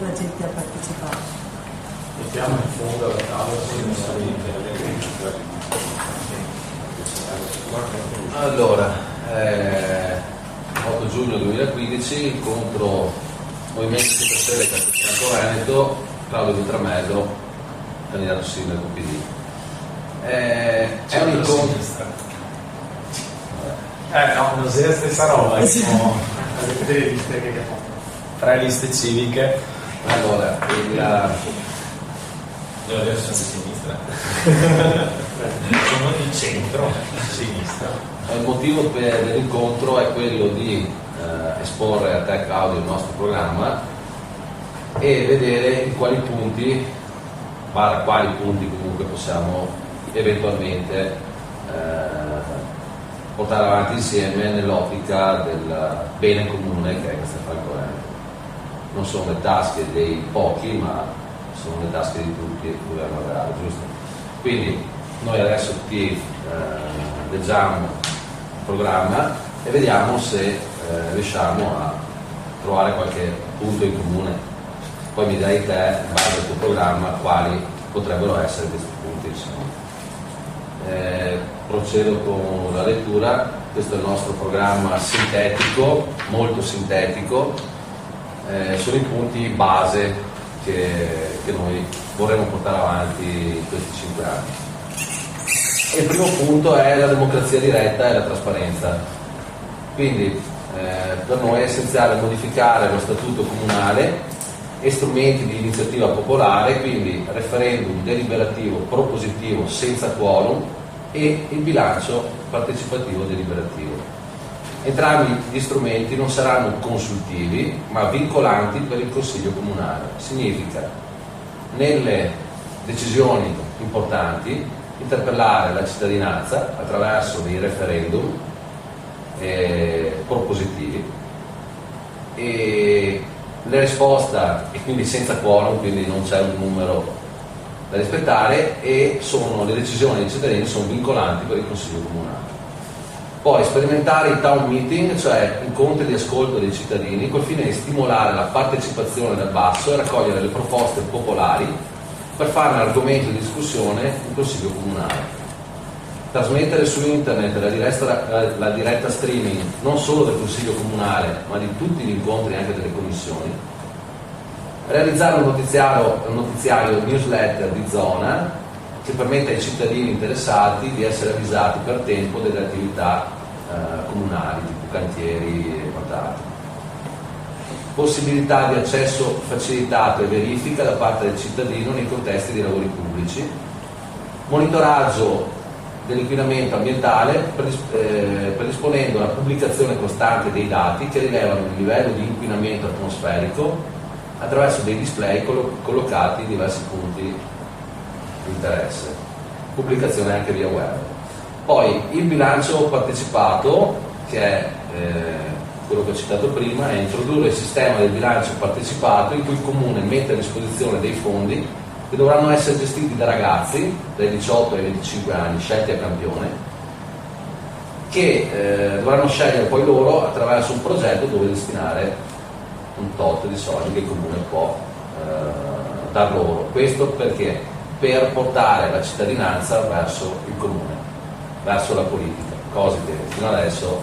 la gente a partecipare. Mettiamo in fondo alla tavola allora 8 giugno 2015 incontro Movimento 5 Stelle Campo Veneto, Claudio Butramello, candidato sindaco PD. È un incontro. No, non sia la stessa roba, siamo alle liste che tra le liste civiche. Allora, io adesso sono di sinistra. Sono di centro, sinistra. Il motivo dell'incontro è quello di esporre a te, Claudio, il nostro programma e vedere in quali punti comunque possiamo eventualmente portare avanti insieme nell'ottica del bene comune che è Castelfranco Veneto. Non sono le tasche dei pochi, ma sono le tasche di tutti il governo reale, giusto? Quindi noi adesso ti leggiamo il programma e vediamo se riusciamo a trovare qualche punto in comune. Poi mi dai te, in base al tuo programma, quali potrebbero essere questi punti, insomma. Procedo con la lettura. Questo è il nostro programma sintetico, molto sintetico. Sono i punti base che noi vorremmo portare avanti in questi 5 anni. E il primo punto è la democrazia diretta e la trasparenza. Quindi per noi è essenziale modificare lo statuto comunale e strumenti di iniziativa popolare, quindi referendum deliberativo propositivo senza quorum e il bilancio partecipativo deliberativo. Entrambi gli strumenti non saranno consultivi ma vincolanti per il Consiglio Comunale. Significa, nelle decisioni importanti, interpellare la cittadinanza attraverso dei referendum propositivi e la risposta, e quindi senza quorum, quindi non c'è un numero da rispettare, e le decisioni dei cittadini sono vincolanti per il Consiglio Comunale. Poi sperimentare i town meeting, cioè incontri di ascolto dei cittadini, col fine di stimolare la partecipazione dal basso e raccogliere le proposte popolari per farne argomento di discussione in Consiglio Comunale. Trasmettere su internet la diretta streaming non solo del Consiglio Comunale ma di tutti gli incontri anche delle commissioni. Realizzare un notiziario newsletter di zona che permetta ai cittadini interessati di essere avvisati per tempo delle attività comunali, tipo cantieri e quant'altro. Possibilità di accesso facilitato e verifica da parte del cittadino nei contesti di lavori pubblici. Monitoraggio dell'inquinamento ambientale predisponendo la pubblicazione costante dei dati che rilevano il livello di inquinamento atmosferico attraverso dei display collocati in diversi punti di interesse. Pubblicazione anche via web. Poi il bilancio partecipato, che è quello che ho citato prima, è introdurre il sistema del bilancio partecipato in cui il Comune mette a disposizione dei fondi che dovranno essere gestiti da ragazzi dai 18 ai 25 anni, scelti a campione, che dovranno scegliere poi loro attraverso un progetto dove destinare un tot di soldi che il Comune può dar loro. Questo perché? Per portare la cittadinanza verso il Comune, verso la politica, cose che fino adesso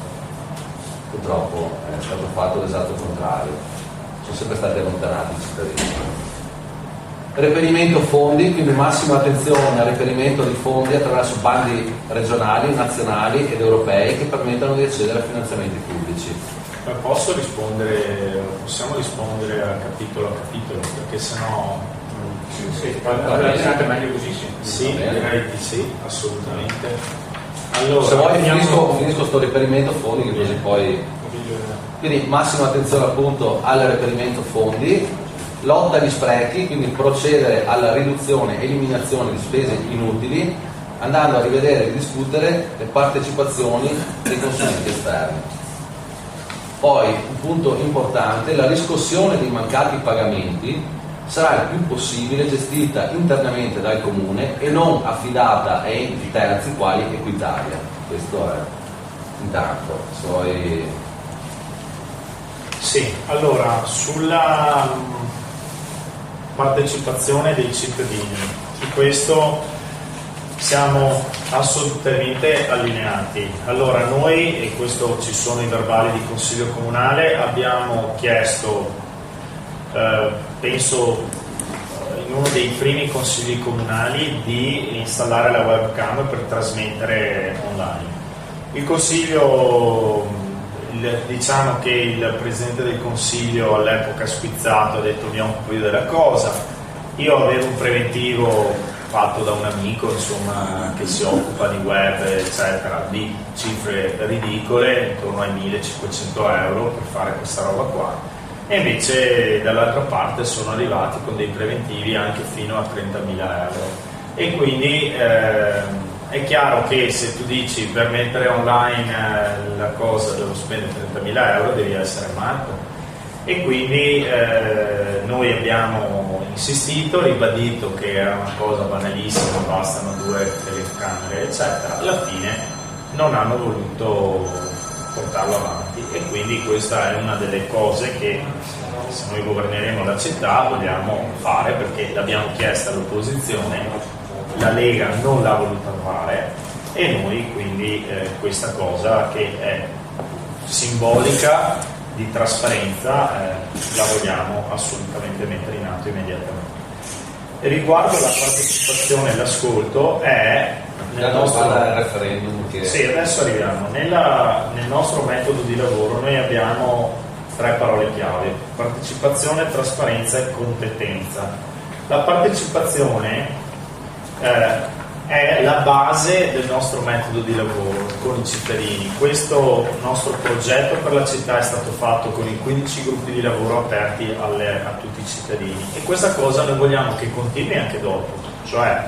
purtroppo è stato fatto l'esatto contrario, sono sempre stati allontanati i cittadini. Reperimento fondi, quindi massima attenzione al reperimento di fondi attraverso bandi regionali, nazionali ed europei che permettano di accedere a finanziamenti pubblici. Ma possiamo rispondere a capitolo, perché sennò è meglio così, sì, direi di sì, assolutamente. Allora, se vuoi finisco sto reperimento fondi che così poi. Quindi massima attenzione appunto al reperimento fondi. Lotta agli sprechi, quindi procedere alla riduzione e eliminazione di spese inutili, andando a rivedere e discutere le partecipazioni dei consulenti esterni. Poi, un punto importante, la riscossione dei mancati pagamenti sarà il più possibile gestita internamente dal Comune e non affidata a enti terzi quali Equitalia. Questo è intanto. Sì, allora, partecipazione dei cittadini. Su questo siamo assolutamente allineati. Allora noi, e questo ci sono i verbali di Consiglio Comunale, abbiamo chiesto, penso in uno dei primi consigli comunali, di installare la webcam per trasmettere online. Il Consiglio, diciamo che il Presidente del Consiglio all'epoca squizzato ha detto mi occupo io della cosa. Io avevo un preventivo fatto da un amico, insomma, che si occupa di web, eccetera, di cifre ridicole, intorno ai 1500 euro per fare questa roba qua, e invece dall'altra parte sono arrivati con dei preventivi anche fino a 30.000 euro. E quindi è chiaro che se tu dici per mettere online la cosa devo spendere 30.000 euro, devi essere matto. E quindi noi abbiamo insistito, ribadito che era una cosa banalissima, bastano 2 telecamere eccetera. Alla fine non hanno voluto portarlo avanti, e quindi questa è una delle cose che, se noi governeremo la città, vogliamo fare, perché l'abbiamo chiesta all'opposizione, la Lega non l'ha voluta fare, e noi quindi questa cosa che è simbolica di trasparenza la vogliamo assolutamente mettere in atto immediatamente. E riguardo la partecipazione e l'ascolto, è nel nostro referendum che... Sì, adesso arriviamo. Nel nostro metodo di lavoro noi abbiamo 3 parole chiave: partecipazione, trasparenza e competenza. La partecipazione è la base del nostro metodo di lavoro con i cittadini. Questo nostro progetto per la città è stato fatto con i 15 gruppi di lavoro aperti a tutti i cittadini, e questa cosa noi vogliamo che continui anche dopo. Cioè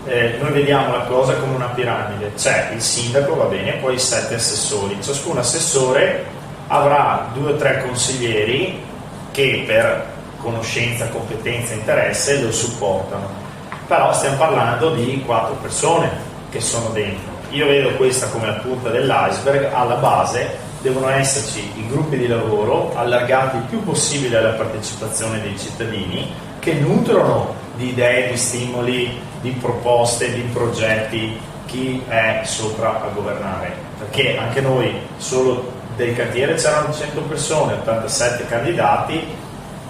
noi vediamo la cosa come una piramide: c'è il sindaco, va bene, poi 7 assessori, ciascun assessore avrà 2 o 3 consiglieri che per conoscenza, competenza e interesse lo supportano. Però stiamo parlando di 4 persone che sono dentro. Io vedo questa come la punta dell'iceberg. Alla base devono esserci i gruppi di lavoro allargati il più possibile alla partecipazione dei cittadini, che nutrono di idee, di stimoli, di proposte, di progetti chi è sopra a governare. Perché anche noi, solo del cantiere c'erano 100 persone, 87 candidati,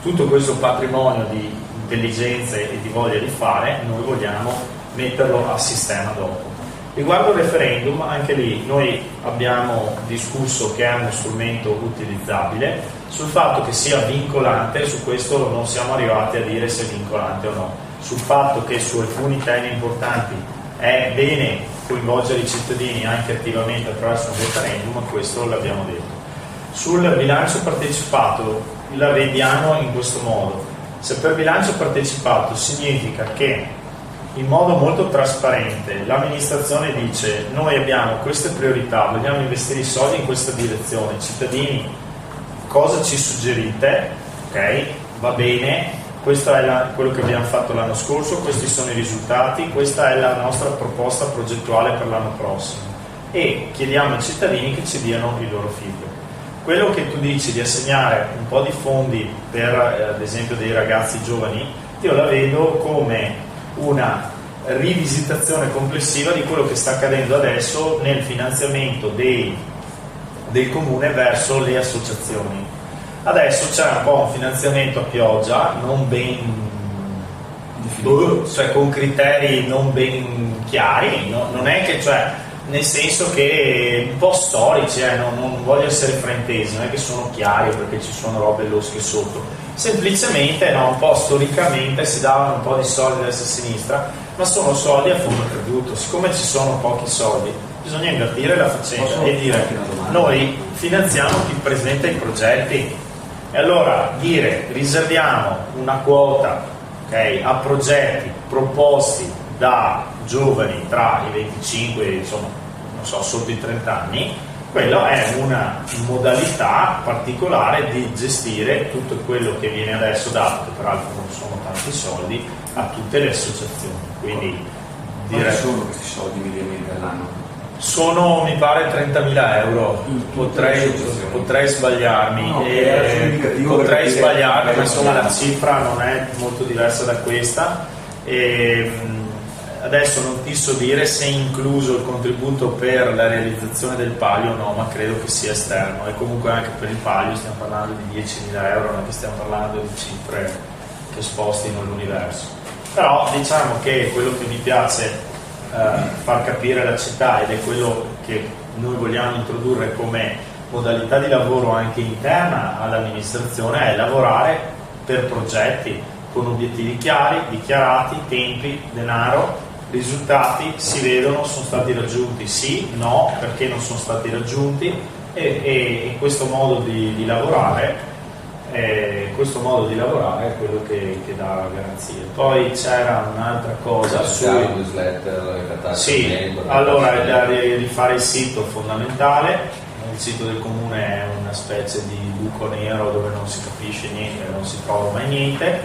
tutto questo patrimonio di intelligenze e di voglia di fare, noi vogliamo metterlo a sistema dopo. Riguardo il referendum, anche lì noi abbiamo discusso che è uno strumento utilizzabile. Sul fatto che sia vincolante, su questo non siamo arrivati a dire se è vincolante o no. Sul fatto che su alcuni temi importanti è bene coinvolgere i cittadini anche attivamente attraverso un referendum, questo l'abbiamo detto. Sul bilancio partecipato la vediamo in questo modo: se per bilancio partecipato significa che in modo molto trasparente l'amministrazione dice noi abbiamo queste priorità, vogliamo investire i soldi in questa direzione, cittadini cosa ci suggerite? Ok, va bene, questo è quello che abbiamo fatto l'anno scorso, questi sono i risultati, questa è la nostra proposta progettuale per l'anno prossimo, e chiediamo ai cittadini che ci diano il loro feedback. Quello che tu dici di assegnare un po' di fondi per ad esempio dei ragazzi giovani, io la vedo come una rivisitazione complessiva di quello che sta accadendo adesso nel finanziamento del comune verso le associazioni. Adesso c'è un po' un finanziamento a pioggia, non ben cioè con criteri non ben chiari, no? Non è che, cioè, nel senso che un po' storici, non voglio essere fraintesi, non è che sono chiari perché ci sono robe losche sotto, semplicemente un po' storicamente si davano un po' di soldi a destra e a sinistra, ma sono soldi a fondo perduto. Siccome ci sono pochi soldi, bisogna invertire la faccenda e dire noi finanziamo chi presenta i progetti, e allora dire riserviamo una quota, okay, a progetti proposti da giovani tra i 25 insomma, non so, sotto i 30 anni, quello è una modalità particolare di gestire tutto quello che viene adesso dato, che peraltro non sono tanti soldi, a tutte le associazioni. Quindi quali sono questi soldi mediamente all'anno? Sono, mi pare, 30.000 euro. Potrei sbagliarmi, potrei sbagliarmi, ma insomma la cifra non è molto diversa da questa. Adesso non ti so dire se è incluso il contributo per la realizzazione del palio o no, ma credo che sia esterno, e comunque anche per il palio stiamo parlando di 10.000 euro, non è che stiamo parlando di cifre che spostino l'universo. Però diciamo che quello che mi piace far capire alla città, ed è quello che noi vogliamo introdurre come modalità di lavoro anche interna all'amministrazione, è lavorare per progetti con obiettivi chiari, dichiarati, tempi, denaro, risultati si vedono, sono stati raggiunti, sì, no, perché non sono stati raggiunti, e questo modo di lavorare è quello che dà garanzie. Poi c'era un'altra cosa allora, rifare il sito fondamentale. Il sito del comune è una specie di buco nero dove non si capisce niente, non si trova mai niente.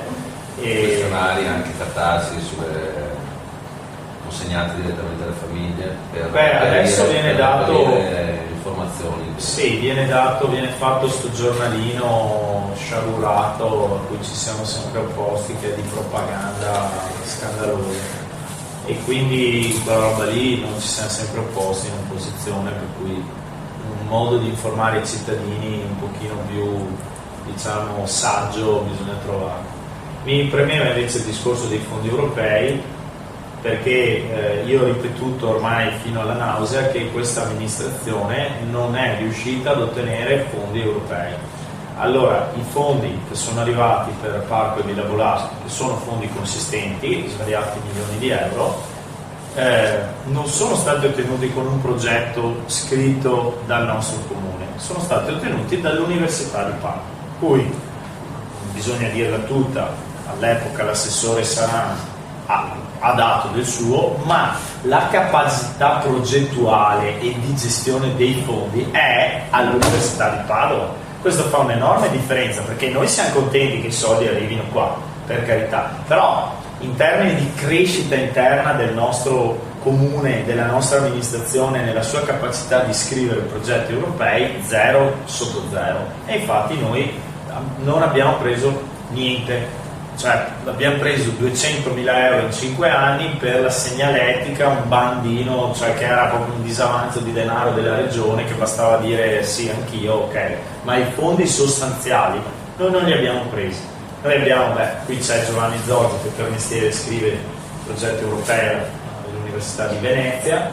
Questionari anche trattati consegnati direttamente alle famiglie adesso viene dato informazioni. Sì, viene fatto sto giornalino sciagurato a cui ci siamo sempre opposti, che è di propaganda scandalosa, e quindi quella roba lì non ci siamo sempre opposti in opposizione, per cui un modo di informare i cittadini un pochino più, diciamo, saggio bisogna trovare. Mi premeva invece il discorso dei fondi europei, perché io ho ripetuto ormai fino alla nausea che questa amministrazione non è riuscita ad ottenere fondi europei. Allora, i fondi che sono arrivati per Parco e Villa Bolasco, che sono fondi consistenti, svariati milioni di euro, non sono stati ottenuti con un progetto scritto dal nostro comune, sono stati ottenuti dall'Università di Parma, cui bisogna dirla tutta, all'epoca l'assessore Saran ha dato del suo, ma la capacità progettuale e di gestione dei fondi è all'Università di Padova. Questo fa un'enorme differenza, perché noi siamo contenti che i soldi arrivino qua, per carità, però in termini di crescita interna del nostro comune, della nostra amministrazione, nella sua capacità di scrivere progetti europei, 0 sotto 0, e infatti noi non abbiamo preso niente. Cioè abbiamo preso 200.000 euro in 5 anni per la segnaletica, un bandino, cioè che era proprio un disavanzo di denaro della regione, che bastava dire sì, anch'io, ok, ma i fondi sostanziali noi non li abbiamo presi. Noi abbiamo, qui c'è Giovanni Zorzi che per mestiere scrive progetti europei all'Università di Venezia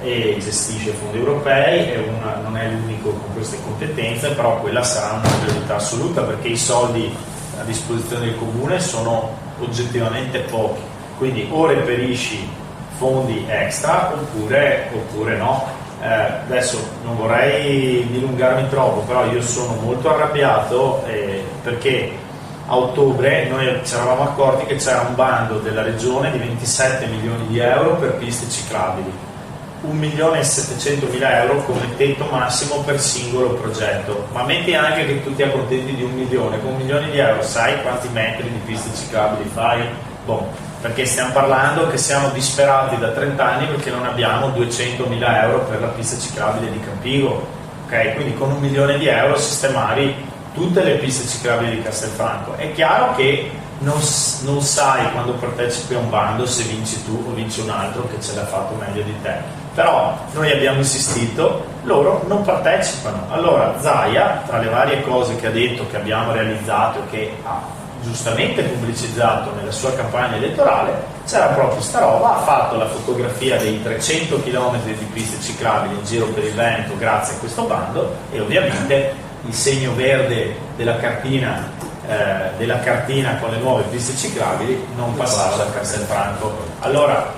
e gestisce fondi europei, non è l'unico con queste competenze, però quella sarà una priorità assoluta, perché i soldi a disposizione del comune sono oggettivamente pochi, quindi o reperisci fondi extra oppure no. Adesso non vorrei dilungarmi troppo, però io sono molto arrabbiato perché a ottobre noi ci eravamo accorti che c'era un bando della regione di 27 milioni di euro per piste ciclabili, 1.700.000 euro come tetto massimo per singolo progetto, ma metti anche che tu ti accontenti di 1 milione, con 1 milione di euro sai quanti metri di piste ciclabili fai? Perché stiamo parlando che siamo disperati da 30 anni perché non abbiamo 200.000 euro per la pista ciclabile di Campigo, ok? Quindi con 1 milione di euro sistemavi tutte le piste ciclabili di Castelfranco. È chiaro che non sai quando partecipi a un bando se vinci tu o vinci un altro che ce l'ha fatto meglio di te, però noi abbiamo insistito, loro non partecipano. Allora Zaia, tra le varie cose che ha detto che abbiamo realizzato e che ha giustamente pubblicizzato nella sua campagna elettorale, c'era proprio sta roba, ha fatto la fotografia dei 300 km di piste ciclabili in giro per il Veneto grazie a questo bando, e ovviamente il segno verde della cartina con le nuove piste ciclabili non passava da Castelfranco. Allora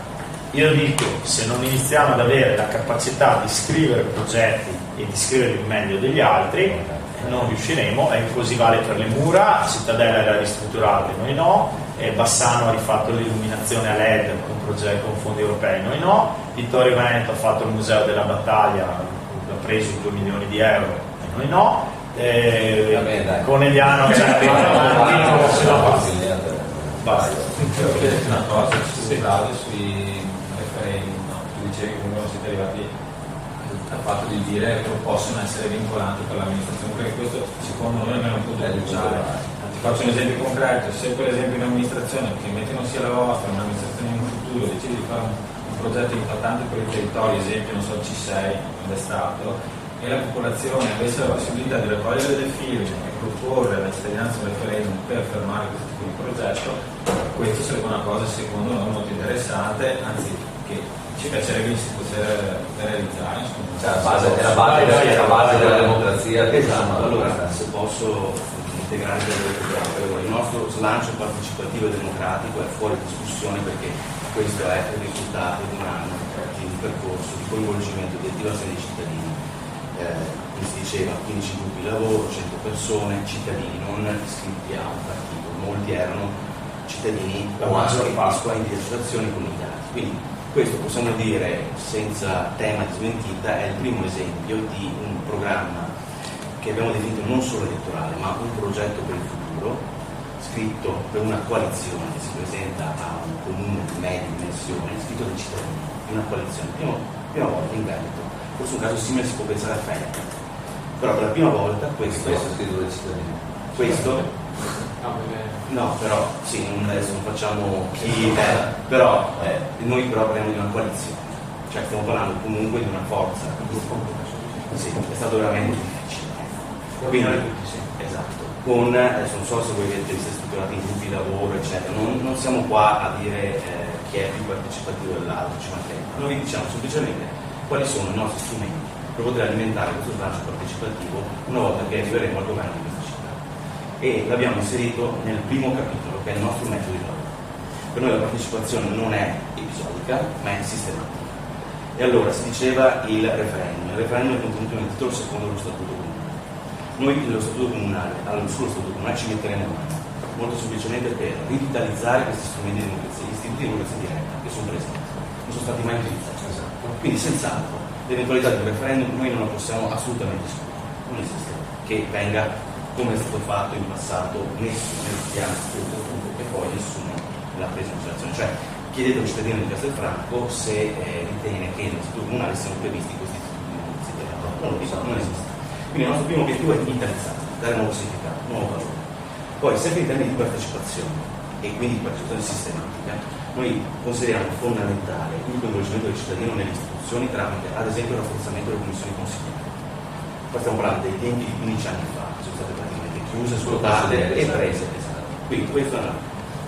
io dico, se non iniziamo ad avere la capacità di scrivere progetti e di scriverli meglio degli altri, non riusciremo. E così vale per le mura, Cittadella era ristrutturata e noi no, e Bassano ha rifatto l'illuminazione a LED con fondi europei, noi no, Vittorio Veneto ha fatto il museo della battaglia, ha preso 2 milioni di euro e noi no. Conegliano c'è basta. Una cosa sui referendum, tu dicevi, comunque non siete arrivati al fatto di dire che possono essere vincolanti per l'amministrazione, perché questo secondo noi non è un punto cruciale. Ti faccio un esempio concreto: se per esempio in amministrazione, che mentre non sia la vostra, un'amministrazione in futuro decide di fare un progetto impattante per il territorio, esempio non so C6 dove è stato, e la popolazione avesse la possibilità di raccogliere del feeling e proporre alla cittadinanza un referendum per fermare questo tipo di progetto, questo sarebbe una cosa secondo noi molto interessante, anzi che ci piacerebbe di poter realizzare. Cioè, è la base della democrazia. Esatto, allora se posso integrare il nostro slancio partecipativo e democratico è fuori discussione, perché questo è il risultato di un anno di un percorso di coinvolgimento di attivazione dei cittadini. Come si diceva, 15 gruppi di lavoro, 100 persone, cittadini non iscritti a un partito, molti erano cittadini iscritti di associazioni comunitarie. Quindi questo possiamo dire senza tema di smentita è il primo esempio di un programma che abbiamo definito non solo elettorale ma un progetto per il futuro, scritto per una coalizione che si presenta a un comune di media dimensione, scritto dai cittadini, una coalizione, prima volta in Veneto. Forse un caso simile si può pensare a Fenech, però per la prima volta questo è scritto dai cittadini. Questo no, però sì, adesso non facciamo chi però noi però parliamo di una coalizione, cioè stiamo parlando comunque di una forza. Sì, è stato veramente difficile. Quindi, esatto. Adesso non so se voi avete visto strutturati in gruppi di lavoro, eccetera, non siamo qua a dire chi è più partecipativo dell'altro, ci mancherebbe. Noi diciamo semplicemente quali sono i nostri strumenti per poter alimentare questo slancio partecipativo una volta che arriveremo al governo di questa città. E l'abbiamo inserito nel primo capitolo, che è il nostro metodo di lavoro. Per noi la partecipazione non è episodica, ma è sistematica. E allora si diceva il referendum è contenuto nel titolo secondo dello Statuto Comunale. Noi sullo Statuto Comunale ci metteremo mano, molto semplicemente per rivitalizzare questi strumenti di democrazia, gli istituti di democrazia diretta che sono presenti, non sono stati mai utilizzati. Quindi senz'altro l'eventualità di un referendum noi non la possiamo assolutamente escludere, non esiste, che venga come è stato fatto in passato messo nel piano e poi nessuno l'ha preso in considerazione. Cioè chiedete a un cittadino di Castelfranco se ritiene che nell'istituto comunale siano previsti questi istituti di democrazia diretta. Non esiste. Quindi il nostro primo obiettivo è rivitalizzare, dare nuovo significato, nuovo valore. Poi sempre in termini di partecipazione e quindi di partecipazione sistematica, noi consideriamo fondamentale il coinvolgimento del cittadino nelle istituzioni tramite ad esempio il rafforzamento delle commissioni consigliari. Qua stiamo parlando dei tempi di 15 anni fa, che sono state praticamente chiuse, svuotate e prese. Esatto. Quindi questo è una.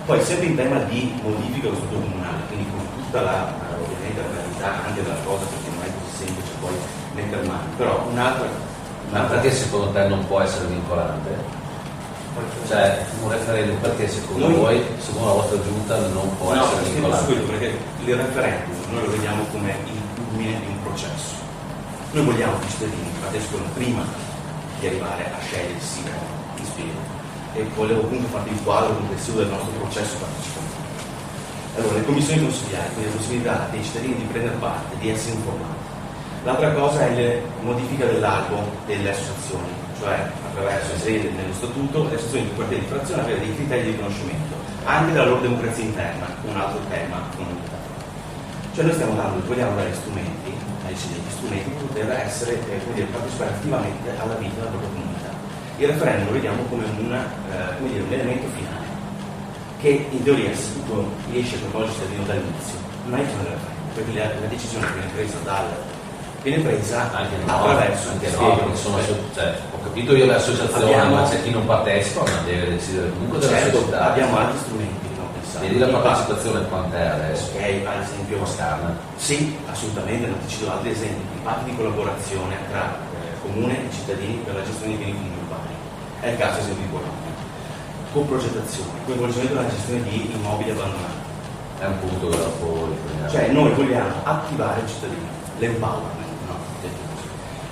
Poi sempre in tema di modifica dello statuto comunale, quindi con tutta la ovviamente la realtà anche della cosa, perché non è così semplice poi mettere mano, però Ma perché secondo te non può essere vincolante? Cioè un referendum perché secondo voi, secondo la vostra giunta, non può essere vincolante? Subito, perché il referendum noi lo vediamo come il culmine di un processo. Noi vogliamo che i cittadini partecipino prima di arrivare a scegliere sì o no in spirito, e volevo appunto farvi il quadro complessivo del nostro processo partecipativo. Allora, le commissioni consigliari, quindi la possibilità dei cittadini di prendere parte, di essere informati. L'altra cosa è la modifica dell'albo delle associazioni, cioè attraverso inserire nello statuto le associazioni di quartiere di frazione avere dei criteri di riconoscimento, anche della loro democrazia interna, un altro tema fondamentale. Cioè noi vogliamo dare strumenti, degli strumenti per poter essere, partecipare attivamente alla vita della propria comunità. Il referendum lo vediamo come un elemento finale, che in teoria se tutto riesce a coinvolgere il cittadino dall'inizio, non è il referendum, perché la decisione viene presa anche attraverso ho capito io le associazioni, ma c'è chi non partecipa, ma deve decidere comunque della società. Abbiamo altri strumenti che non pensare. Vedi la partecipazione quant'è adesso? Ok, ad esempio scarna. Sì, assolutamente, non ti cito altri esempi, i patti di collaborazione tra comune e cittadini per la gestione dei beni comuni urbani. È il caso esempio di Bologna. Coprogettazione, coinvolgimento nella gestione di immobili abbandonati. È un punto che dopo riprendiamo. Cioè noi vogliamo attivare il cittadino, l'empowerment.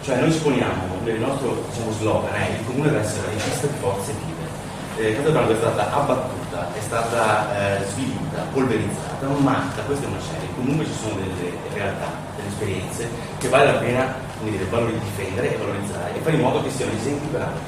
Cioè noi ci poniamo, il nostro slogan è il comune deve essere regista di forze vive. Castelfranco è stata abbattuta, è stata svilita, polverizzata, ma da questa è una serie. Comunque ci sono delle realtà, delle esperienze che vale la pena difendere e valorizzare e fare in modo che siano esempi per altri.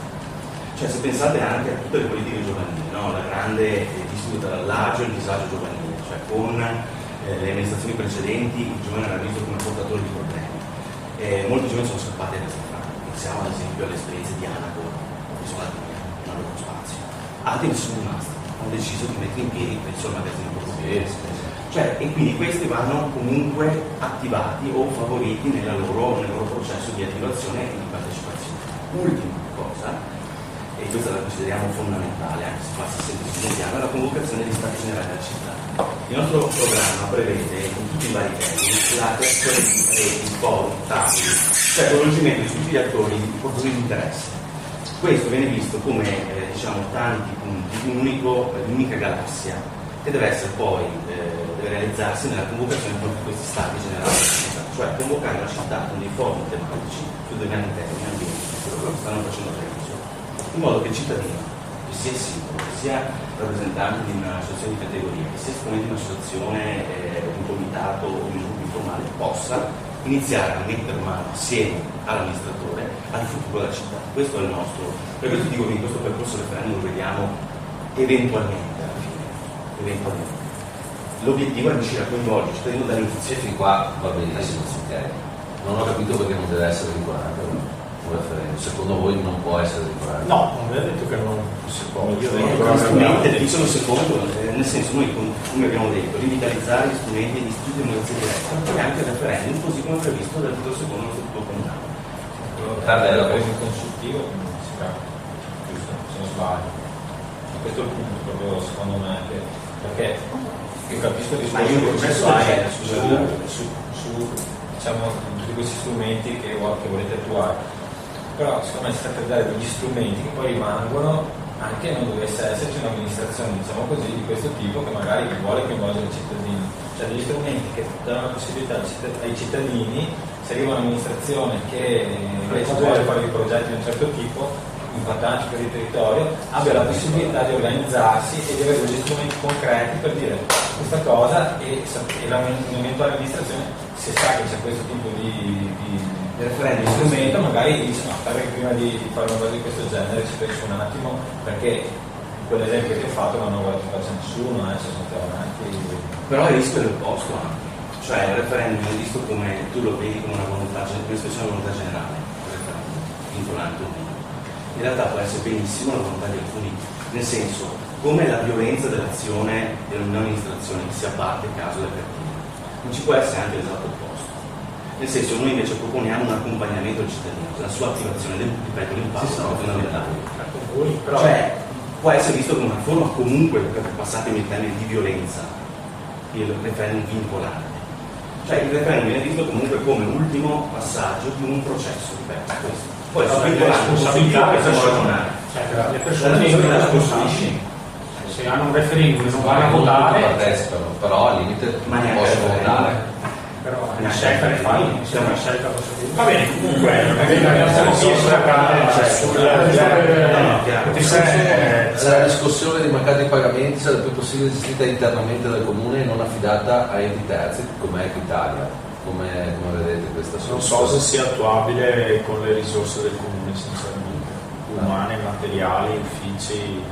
Cioè se pensate anche a tutte le politiche giovanili, no? La grande disputa dall'agio e il disagio giovanile, cioè con le amministrazioni precedenti il giovane era visto come portatore di problemi. Molti giovani sono scappati a questa strada. Pensiamo ad esempio alle esperienze di Anaco, che sono andati via, non hanno spazio. Altri ne sono rimasti, hanno deciso di mettere in piedi, penso al magazzino portoghese. Cioè, e quindi questi vanno comunque attivati o favoriti nel loro processo di attivazione e di partecipazione. Ultima cosa, e questa la consideriamo fondamentale, anche se passa semplicemente, è la convocazione degli stati generali della città. Il nostro programma prevede in tutti i vari temi la creazione di reti, forum, tavoli, cioè coinvolgimento di tutti gli attori di portatori di interesse. Questo viene visto come tanti punti di un'unica galassia che deve essere poi deve realizzarsi nella convocazione di questi stati generali della città, cioè convocare la città con dei forum tematici su dei grandi temi ambienti, quello che stanno facendo adesso, in modo che il cittadino, che sia singolo, che sia rappresentante di un'associazione di categoria, che sia esponente di un'associazione, di un comitato o di un gruppo informale, possa iniziare a mettere mano assieme all'amministratore al futuro della città. Questo è il nostro, per questo dico che in questo percorso referendum lo vediamo eventualmente alla fine, eventualmente. L'obiettivo è riuscire a coinvolgere il cittadino dall'inizio. E fin qua va benissimo, ok. Non ho capito perché non deve essere vincolante un referendum. Secondo voi non può essere vincolante? No, non vi ho detto che non si può. Io ho detto Gli strumenti dicono secondo, nel senso noi come abbiamo detto, rivitalizzare gli strumenti di istituti di democrazia diretta e anche il referendum così come previsto dal titolo secondo dello Statuto comunale. È la presa in consultivo, si tratta, giusto, se non sbaglio. Questo è il punto proprio secondo me, perché io capisco il discorso io processuale su diciamo, tutti questi strumenti che volete attuare, però secondo me si tratta di dare degli strumenti che poi rimangono anche non dovesse esserci un'amministrazione, diciamo così, di questo tipo che magari vuole coinvolgere i cittadini, cioè degli strumenti che danno la possibilità ai cittadini, se arriva un'amministrazione che invece vuole fare dei progetti di un certo tipo importanti per il territorio, abbia la possibilità di organizzarsi e di avere degli strumenti concreti per dire questa cosa e l'eventuale amministrazione, se sa che c'è questo tipo di referendum strumento, magari dice no, prima di fare una cosa di questo genere ci penso un attimo, perché quell'esempio che ho fatto non lo faccia nessuno, ci sono andati avanti. Però il rischio è l'opposto anche, cioè il referendum è visto come, tu lo vedi come una volontà, questa è una volontà generale, il referendum, vincolante o meno. In realtà può essere benissimo la volontà di alcuni, nel senso, come la violenza dell'azione dell'amministrazione che si abbatte a caso del cattivo, non ci può essere anche l'esatto opposto. Nel senso, noi invece proponiamo un accompagnamento del cittadino, la sua attivazione, ripeto, l'impatto è fondamentale. Però, cioè, può essere visto come una forma comunque, passatemi il termine, di violenza, il referendum vincolante. Cioè il referendum viene visto comunque come ultimo passaggio di un processo, ripeto, questo. Poi su vincolante responsabilità che possiamo ragionare. Cioè, le persone vengono responsabili. Se hanno un referendum e non vanno a votare, partecipano, però al limite Ma non neanche possono votare. però una scelta ne fai, se è una scelta posso dire. Va bene, comunque abbiamo Se la riscossione dei mancati pagamenti sarà più possibile gestita internamente dal comune e non affidata a enti terzi, come Equitalia. Come vedete questa non soluzione? so se sia attuabile con le risorse del comune, sinceramente, umane, materiali, uffici.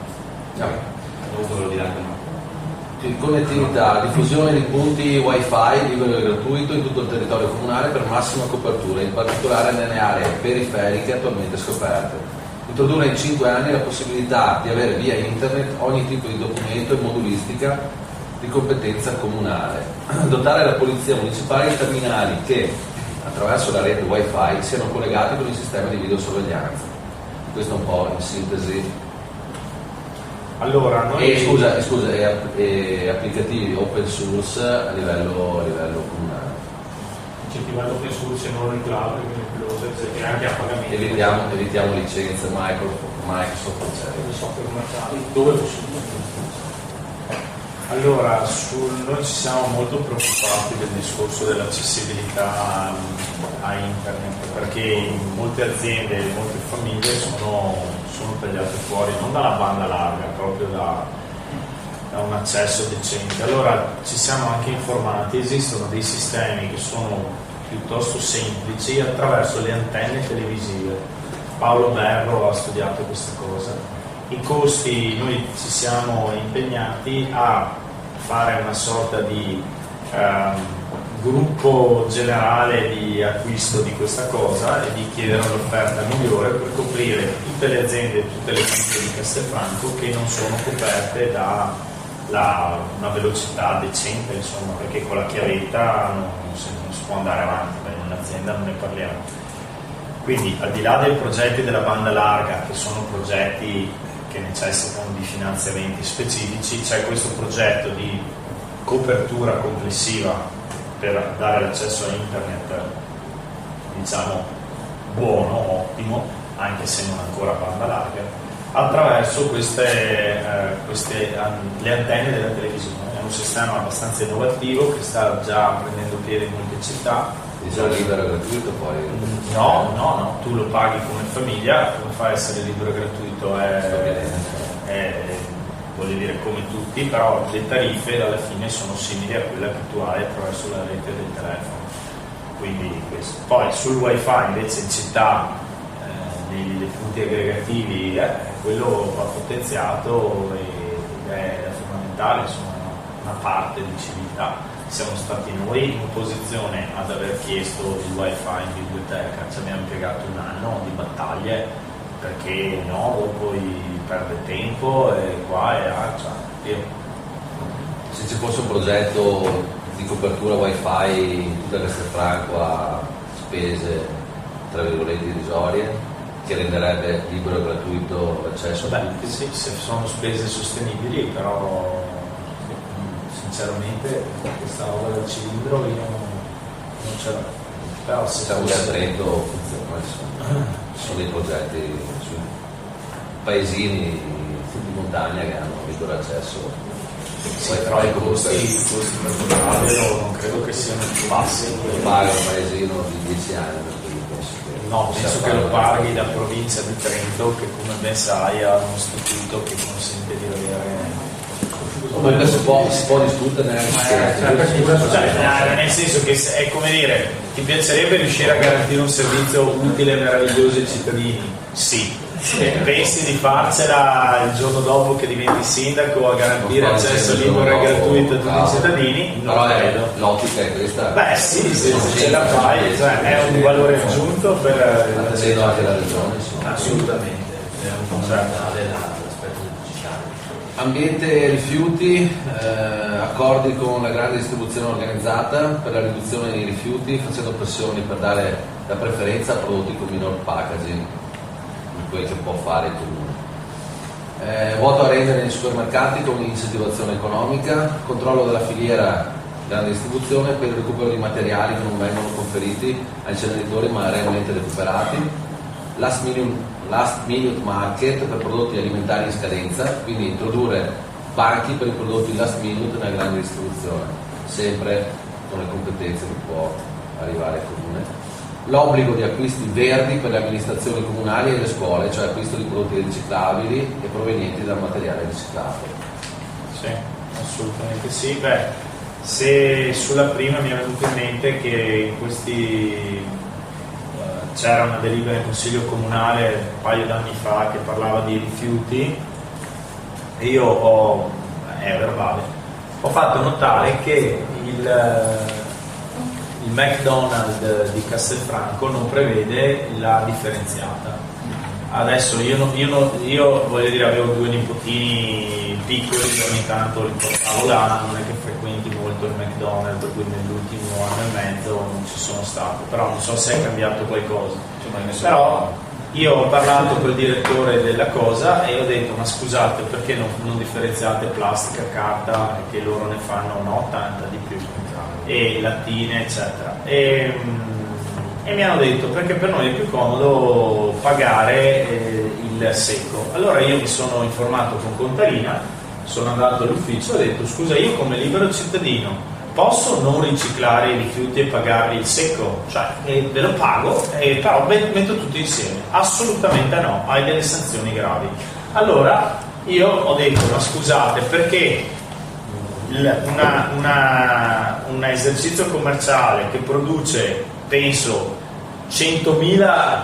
Dopo ve lo dirà anche Connettività, diffusione di punti wifi libero e gratuito in tutto il territorio comunale per massima copertura, in particolare nelle aree periferiche attualmente scoperte. Introdurre in 5 anni la possibilità di avere via internet ogni tipo di documento e modulistica di competenza comunale. Dotare la polizia municipale di terminali che, attraverso la rete wifi, siano collegati con il sistema di videosorveglianza. Questo è un po' in sintesi. Allora, noi... e applicativi open source a livello comunale. Incentivare open source e non il cloud, e anche a pagamento. Evitiamo licenze Microsoft, eccetera. Software commerciali, dove possibile. Allora, noi ci siamo molto preoccupati del discorso dell'accessibilità a internet, perché molte aziende e molte famiglie sono tagliate fuori non dalla banda larga, proprio da un accesso decente. Allora ci siamo anche informati, esistono dei sistemi che sono piuttosto semplici attraverso le antenne televisive. Paolo Berro ha studiato questa cosa. I costi, noi ci siamo impegnati a fare una sorta di gruppo generale di acquisto di questa cosa e di chiedere l'offerta migliore per coprire tutte le aziende, tutte le piste di Castelfranco che non sono coperte da una velocità decente, insomma, perché con la chiavetta non si può andare avanti, ma in un'azienda non ne parliamo. Quindi al di là dei progetti della banda larga, che sono progetti che necessitano di finanziamenti specifici, c'è questo progetto di copertura complessiva per dare l'accesso a internet, diciamo, buono, ottimo, anche se non ancora banda larga, attraverso le antenne della televisione. È un sistema abbastanza innovativo che sta già prendendo piede in molte città. È già libero e gratuito poi? No, tu lo paghi come famiglia. Come fa a essere libero e gratuito? Voglio dire, come tutti, però le tariffe alla fine sono simili a quella che tu hai attraverso la rete del telefono. Quindi questo. Poi sul wifi invece in città, nei punti aggregativi, quello va potenziato ed è fondamentale, insomma, una parte di civiltà. Siamo stati noi in opposizione ad aver chiesto il wifi in biblioteca, ci abbiamo impiegato un anno di battaglie, perché no, dopo perde tempo e qua e là. Se ci fosse un progetto di copertura wifi in tutta Castelfranco a spese tra virgolette irrisorie, che renderebbe libero e gratuito l'accesso a tutti? Sì, se sono spese sostenibili, però sinceramente questa roba del cilindro io non ce l'ho. Però se siamo già a Trento, funziona, ci sono dei progetti su paesini di montagna che hanno libero accesso. Sì, però i costi per comprarlo non credo che siano più bassi. Lo paga un paesino di 10 anni, per cui penso che lo paghi da provincia di Trento, che come ben sai ha uno statuto che consente di avere. Comunque si può discutere nel senso che è come dire, ti piacerebbe riuscire a garantire un servizio utile e meraviglioso ai cittadini? Sì. Pensi di farcela il giorno dopo che diventi sindaco a garantire accesso libero e gratuito a tutti i cittadini? Però l'ottica è questa. Beh sì, se ce la fai, è un valore aggiunto per attendendo anche la regione. Assolutamente, è un fondamentale l'aspetto digitale. Ambiente e rifiuti, accordi con la grande distribuzione organizzata per la riduzione dei rifiuti, facendo pressioni per dare la preferenza a prodotti con minor packaging di quel che può fare il comune. Voto a rendere i supermercati con incentivazione economica, controllo della filiera grande distribuzione per il recupero di materiali che non vengono conferiti ai inceneritori ma realmente recuperati, last minute market per prodotti alimentari in scadenza, quindi introdurre banchi per i prodotti last minute nella grande distribuzione, sempre con le competenze che può arrivare al comune. L'obbligo di acquisti verdi per le amministrazioni comunali e le scuole, cioè acquisto di prodotti riciclabili e provenienti dal materiale riciclato. Sì, assolutamente sì. Se sulla prima mi è venuto in mente che in questi c'era una delibera in consiglio comunale un paio d'anni fa che parlava di rifiuti e io è verbale, ho fatto notare che il McDonald's di Castelfranco non prevede la differenziata. Adesso io voglio dire, avevo 2 nipotini piccoli che ogni tanto li portavo là, non è che frequenti molto il McDonald's, per cui nell'ultimo anno e mezzo non ci sono stato, però non so se è cambiato qualcosa. Però io ho parlato col direttore della cosa e ho detto: ma scusate, perché non differenziate plastica, carta, che loro ne fanno 80 di più, e lattine eccetera, e mi hanno detto perché per noi è più comodo pagare il secco. Allora io mi sono informato con Contarina, sono andato all'ufficio e ho detto: scusa, io come libero cittadino posso non riciclare i rifiuti e pagarli il secco? Cioè ve lo pago, però metto tutto insieme. Assolutamente no, hai delle sanzioni gravi. Allora io ho detto: ma scusate, perché un esercizio commerciale che produce, penso, 100.000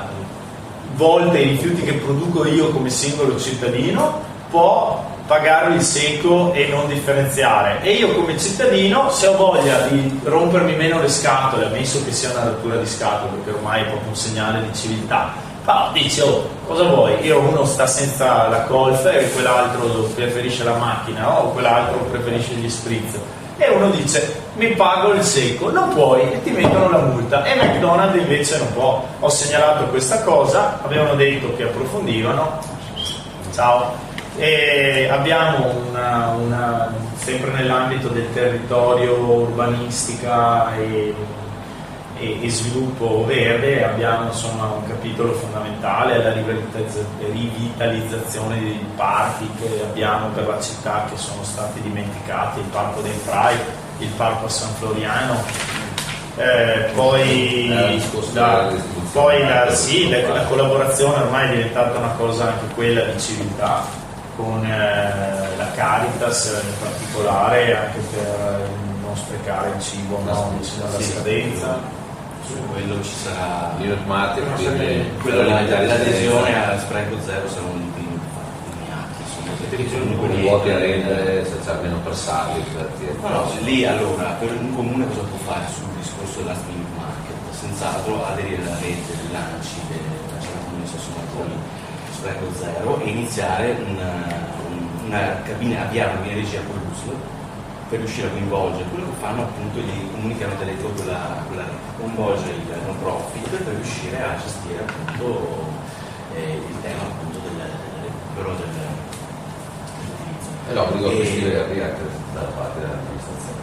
volte i rifiuti che produco io come singolo cittadino può pagare il secco e non differenziare. E io come cittadino, se ho voglia di rompermi meno le scatole, ammesso che sia una rottura di scatole, perché ormai è proprio un segnale di civiltà, ma dici, oh, cosa vuoi? Io uno sta senza la Golf e quell'altro preferisce la macchina, o quell'altro preferisce gli spritz. E uno dice, mi pago il secco, non puoi, e ti mettono la multa. E McDonald's invece non può. Ho segnalato questa cosa, avevano detto che approfondivano. Ciao. E abbiamo sempre nell'ambito del territorio, urbanistica e sviluppo verde, abbiamo insomma un capitolo fondamentale alla rivitalizzazione dei parchi che abbiamo per la città, che sono stati dimenticati, il parco dei Frai, il parco a San Floriano, la collaborazione ormai è diventata una cosa anche quella di civiltà, con la Caritas in particolare, anche per non sprecare il cibo vicino alla scadenza. Su quello ci sarà l'adesione a spreco zero, sarà un primi atti, con vuoti a rendere senza almeno passarli, perché lì allora per un comune cosa può fare sul discorso della street market? Senz'altro aderire alla rete del lanci della città comune Sassomarconi spreco zero e iniziare una cabina, avviare una linea di regia con l'USL per riuscire a coinvolgere quello che fanno appunto i comuni che hanno delegato quella rete, coinvolgere il non profit per riuscire a gestire appunto il tema appunto del recupero dell'utilizzo. E l'obbligo di anche dalla parte dell'amministrazione.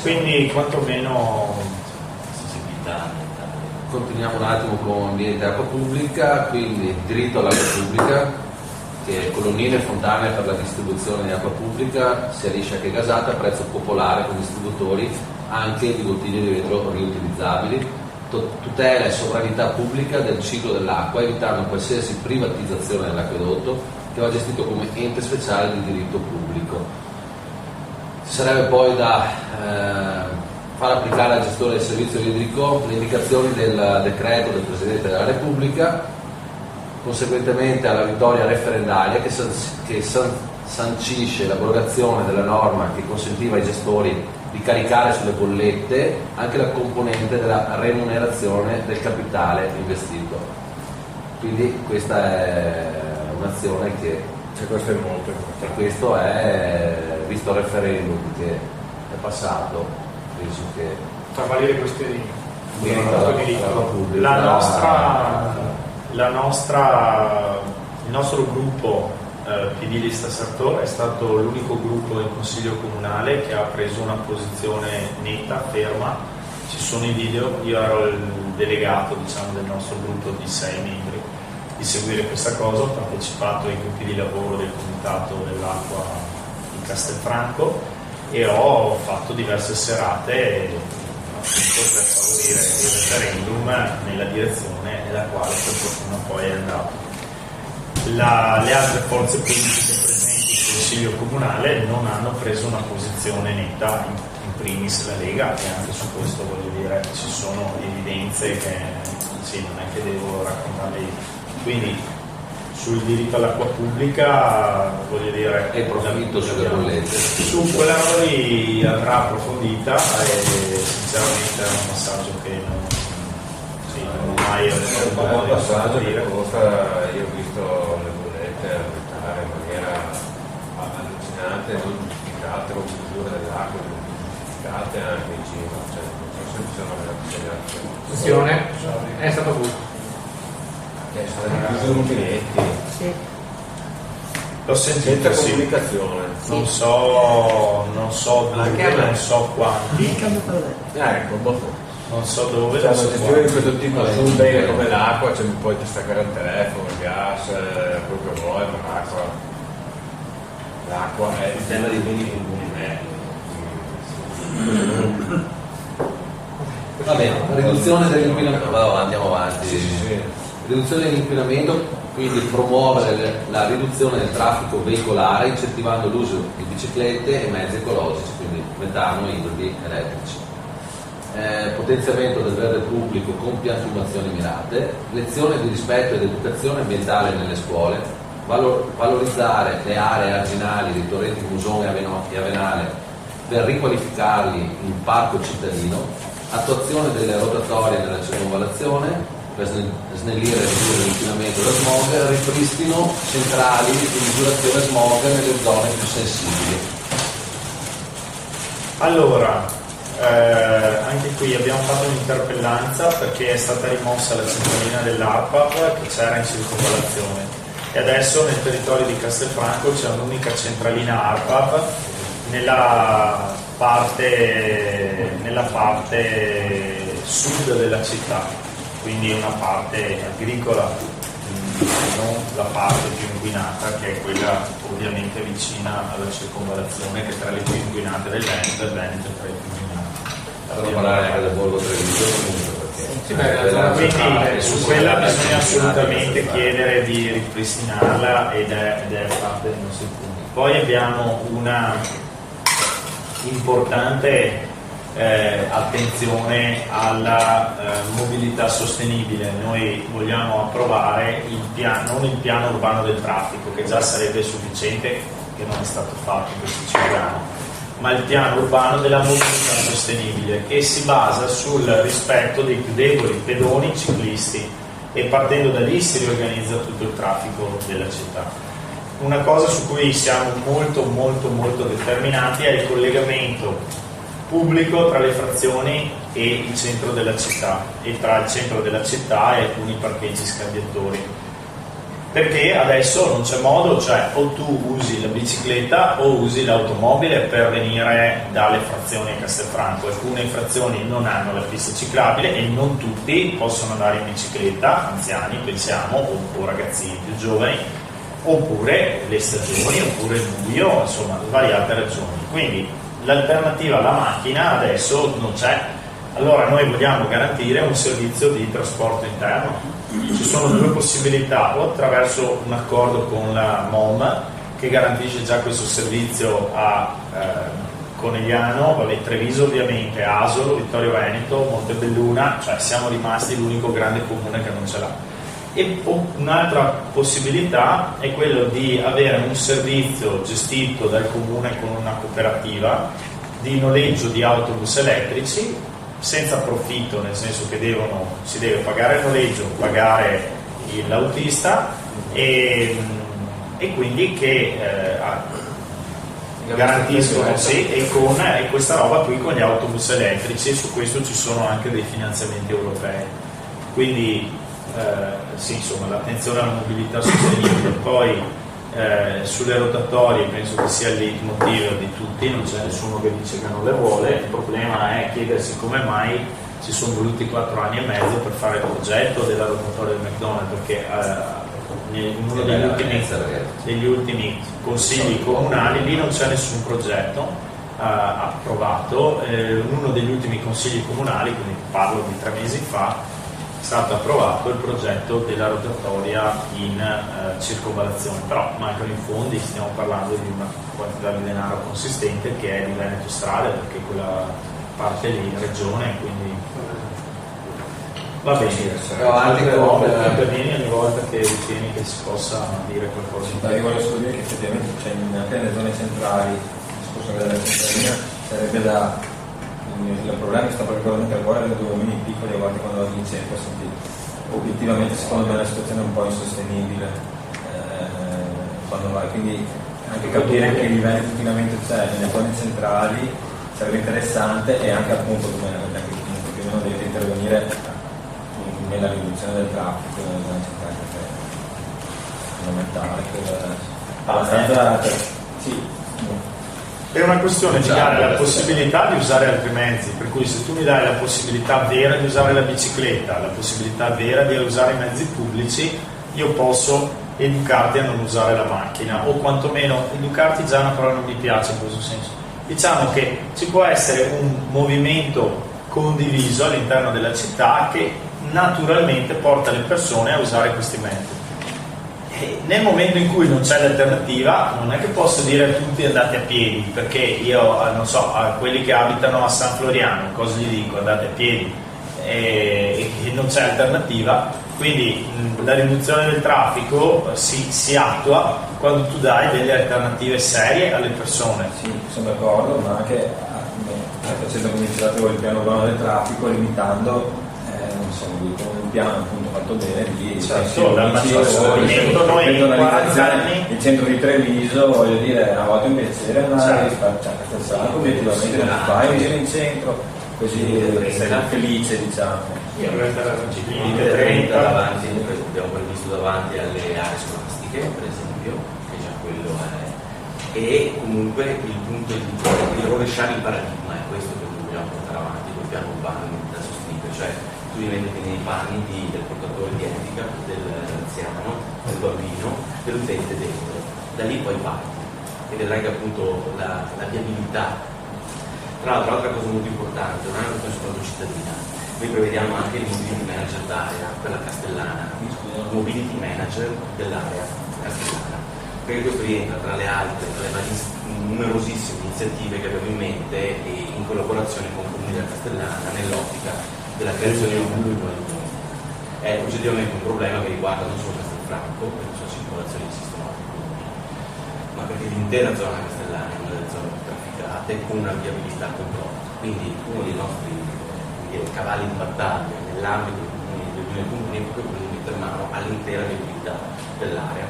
Quindi quantomeno sensibilità ambientale. Continuiamo un attimo con ambiente e acqua pubblica, quindi diritto all'acqua pubblica, che colonnine e fontane per la distribuzione di acqua pubblica, sia liscia che gasata, a prezzo popolare con distributori anche di bottiglie di vetro riutilizzabili, tutela e sovranità pubblica del ciclo dell'acqua, evitando qualsiasi privatizzazione dell'acquedotto che va gestito come ente speciale di diritto pubblico. Ci sarebbe poi da far applicare al gestore del servizio idrico le indicazioni del decreto del Presidente della Repubblica, conseguentemente alla vittoria referendaria che sancisce l'abrogazione della norma che consentiva ai gestori di caricare sulle bollette anche la componente della remunerazione del capitale investito. Quindi questa è un'azione che questo è molto importante. E questo è, visto il referendum che è passato, penso che fa valere questi diritto. Il nostro gruppo PD Lista Sartor è stato l'unico gruppo del Consiglio Comunale che ha preso una posizione netta, ferma. Ci sono i video, io ero il delegato del nostro gruppo di 6 membri di seguire questa cosa, ho partecipato ai gruppi di lavoro del Comitato dell'Acqua di Castelfranco e ho fatto diverse serate appunto per favorire il referendum nella direzione nella quale per fortuna poi è andato. Le altre forze politiche presenti in Consiglio Comunale non hanno preso una posizione netta, in primis la Lega, e anche su questo voglio dire ci sono evidenze che non è che devo raccontarle io. Quindi sul diritto all'acqua pubblica voglio dire è profitto sulle bollette. Su quella roba lì andrà approfondita e sinceramente è un passaggio che non ho mai avuto un passaggio che costa, io ho visto le bollette aumentare in maniera allucinante, non giustificate, con chiusura dell'acqua, non giustificate anche in giro, non so se ci sono delle attenzione, è stato tutto. Sì. L'ho sentito, senza comunicazione. Non so dove, non so quanti. Ecco, non so dove. C'è una gestione di questo tipo su un bene come l'acqua, cioè puoi staccare il telefono, il gas, quello che vuoi, ma l'acqua è il tema dei beni comuni. Va bene, riduzione dell'inquinamento, andiamo avanti. Sì. Riduzione dell'inquinamento, quindi promuovere la riduzione del traffico veicolare incentivando l'uso di biciclette e mezzi ecologici, quindi metano, idridi, elettrici. Potenziamento del verde pubblico con piantumazioni mirate, lezione di rispetto ed educazione ambientale nelle scuole, valorizzare le aree arginali di Torrenti Musone e Avenale per riqualificarli in parco cittadino, attuazione delle rotatorie nella circonvallazione per snellire e ridurre l'inquinamento da smog, ripristino centrali di misurazione smog nelle zone più sensibili. Allora, anche qui abbiamo fatto un'interpellanza perché è stata rimossa la centralina dell'ARPAV che c'era in circonvallazione e adesso nel territorio di Castelfranco c'è un'unica centralina ARPAV nella parte sud della città, quindi una parte agricola, non la parte più inquinata che è quella ovviamente vicina alla circonvallazione, che è tra le più inquinate del Veneto, e il Veneto è tra le più inquinate. Per parlare anche del Borgo Treviso comunque, quindi su quella bisogna assolutamente chiedere di ripristinarla ed è parte dei nostri punti. Poi abbiamo una importante attenzione alla mobilità sostenibile. Noi vogliamo approvare non il piano urbano del traffico, che già sarebbe sufficiente, che non è stato fatto in questi 5 anni, ma il piano urbano della mobilità sostenibile, che si basa sul rispetto dei più deboli, pedoni, ciclisti, e partendo da lì si riorganizza tutto il traffico della città. Una cosa su cui siamo molto determinati è il collegamento pubblico tra le frazioni e il centro della città, e tra il centro della città e alcuni parcheggi scambiatori, perché adesso non c'è modo, cioè o tu usi la bicicletta o usi l'automobile per venire dalle frazioni a Castelfranco. Alcune frazioni non hanno la pista ciclabile e non tutti possono andare in bicicletta, anziani pensiamo, o ragazzini più giovani, oppure le stagioni, oppure il buio, insomma svariate ragioni. Quindi l'alternativa alla macchina adesso non c'è. Allora noi vogliamo garantire un servizio di trasporto interno. Ci sono due possibilità: o attraverso un accordo con la MOM, che garantisce già questo servizio a Conegliano, Treviso ovviamente, Asolo, Vittorio Veneto, Montebelluna, cioè siamo rimasti l'unico grande comune che non ce l'ha. E un'altra possibilità è quello di avere un servizio gestito dal comune con una cooperativa di noleggio di autobus elettrici senza profitto, nel senso che si deve pagare il noleggio, pagare l'autista e quindi che garantiscono e questa roba qui con gli autobus elettrici, e su questo ci sono anche dei finanziamenti europei. Quindi insomma, l'attenzione alla mobilità sostenibile. Poi sulle rotatorie penso che sia il leitmotiv di tutti, non c'è nessuno che dice che non le vuole. Il problema è chiedersi come mai ci sono voluti 4 anni e mezzo per fare il progetto della rotatoria del McDonald's, perché in uno degli ultimi consigli comunali lì non c'è nessun progetto approvato. In uno degli ultimi consigli comunali, quindi parlo di 3 mesi fa, è stato approvato il progetto della rotatoria in circonvallazione, però mancano i fondi. Stiamo parlando di una quantità di denaro consistente che è di Veneto Strade, perché quella parte lì in regione, quindi va bene. Intervieni ogni volta che ritieni che si possa dire qualcosa. Io voglio solo dire che effettivamente c'è anche nelle zone centrali, il discorso della centralina sarebbe da. Il problema che sta particolarmente a cuore delle 2 uomini piccoli, a volte quando vado in centro obiettivamente secondo me la situazione è un po' insostenibile quando vai, quindi anche capire che livello di inquinamento c'è nelle zone centrali sarebbe interessante, e anche appunto come avete anche detto, più o meno dovete intervenire nella riduzione del traffico nelle zone centrali, perché è fondamentale. Sì. È una questione di dare la possibilità di usare altri mezzi, per cui se tu mi dai la possibilità vera di usare la bicicletta, la possibilità vera di usare i mezzi pubblici, io posso educarti a non usare la macchina, o quantomeno educarti già è una parola che non mi piace in questo senso. Diciamo che ci può essere un movimento condiviso all'interno della città che naturalmente porta le persone a usare questi mezzi. E nel momento in cui non c'è l'alternativa, non è che posso dire a tutti andate a piedi, perché io non so, a quelli che abitano a San Floriano cosa gli dico? Andate a piedi, e non c'è alternativa. Quindi la riduzione del traffico si attua quando tu dai delle alternative serie alle persone. Sì, sono d'accordo, ma anche facendo come dicevate voi il piano urbano del traffico, limitando non so, un piano appunto fatto bene di il centro di Treviso, voglio dire, a volte è un piacere andare a Castellano, obiettivamente non fai un giro in centro, così sei felice, diciamo. Io davanti, abbiamo previsto davanti alle aree scolastiche, per esempio, che già quello è, e comunque il punto di rovesciare il paradigma è questo che dobbiamo portare avanti col piano urbano da sostenere, cioè tu devi metterti nei panni del portatore di handicap, dell'anziano, del bambino, dell'utente dentro, da lì poi parti e vedrai che appunto la viabilità. Tra l'altro, un'altra cosa molto importante, non è una questione solo cittadina. Noi prevediamo anche il mobility manager d'area per la Castellana, mobility manager dell'area castellana, perché questo rientra tra le altre, tra le numerosissime iniziative che abbiamo in mente e in collaborazione con il Comune della Castellana nell'ottica della creazione di un punto di incontro. È oggettivamente un problema che riguarda non solo Castelfranco, perché le sue circolazioni esistono altri comuni, ma perché l'intera zona castellana è una delle zone più trafficate con una viabilità controllata. Quindi uno dei nostri cavalli di battaglia nell'ambito del comune è proprio quello di mettere mano all'intera viabilità dell'area.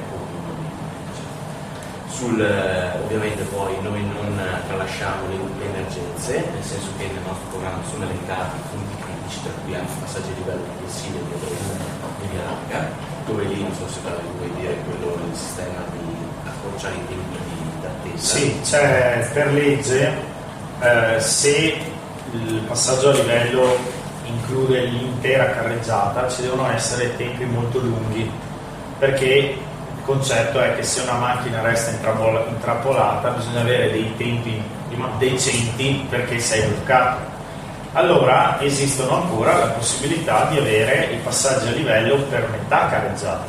Ovviamente poi noi non tralasciamo le emergenze, nel senso che nel nostro programma sono elencati i punti critici, tra cui anche passaggi a livello complessivo di via larga, dove lì non so se vuoi dire quello del sistema di accorciare i tempi di attesa. Sì, c'è per legge se il passaggio a livello include l'intera carreggiata ci devono essere tempi molto lunghi, perché il concetto è che se una macchina resta intrappolata bisogna avere dei tempi decenti perché sei bloccato. Allora esistono ancora la possibilità di avere i passaggi a livello per metà carreggiata.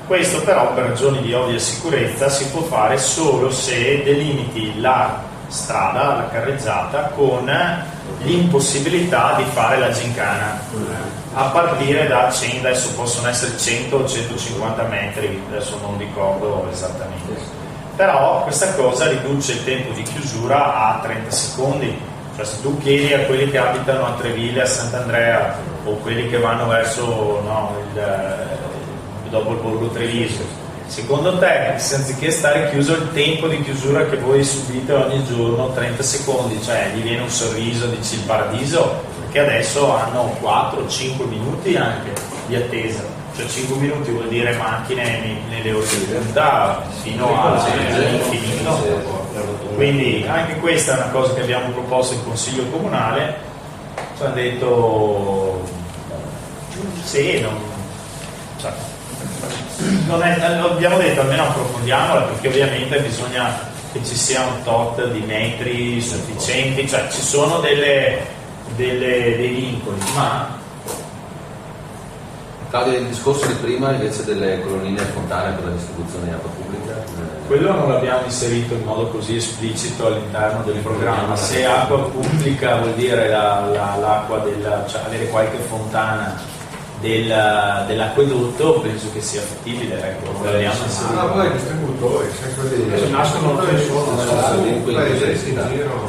Questo però per ragioni di ovvia sicurezza si può fare solo se delimiti la strada, la carreggiata, con l'impossibilità di fare la gincana a partire da 100, adesso possono essere 100 o 150 metri, adesso non ricordo esattamente, però questa cosa riduce il tempo di chiusura a 30 secondi, cioè se tu chiedi a quelli che abitano a Treville, a Sant'Andrea o quelli che vanno verso dopo il borgo Treviso, secondo te, se anziché stare chiuso il tempo di chiusura che voi subite ogni giorno, 30 secondi, cioè gli viene un sorriso, dici il paradiso, perché adesso hanno 4-5 minuti anche di attesa, cioè 5 minuti vuol dire macchine nelle ore di punta fino all'infinito. Quindi anche questa è una cosa che abbiamo proposto in Consiglio Comunale, ci hanno detto sì, abbiamo detto almeno approfondiamola, perché ovviamente bisogna che ci sia un tot di metri sufficienti, cioè ci sono dei vincoli, ma Claudio, il discorso di prima invece delle colonnine fontane per la distribuzione di acqua pubblica, quello non l'abbiamo inserito in modo così esplicito all'interno del programma. Se acqua pubblica vuol dire l'acqua cioè avere qualche fontana dell'acquedotto, penso che sia fattibile, ecco, poi i distributori nascono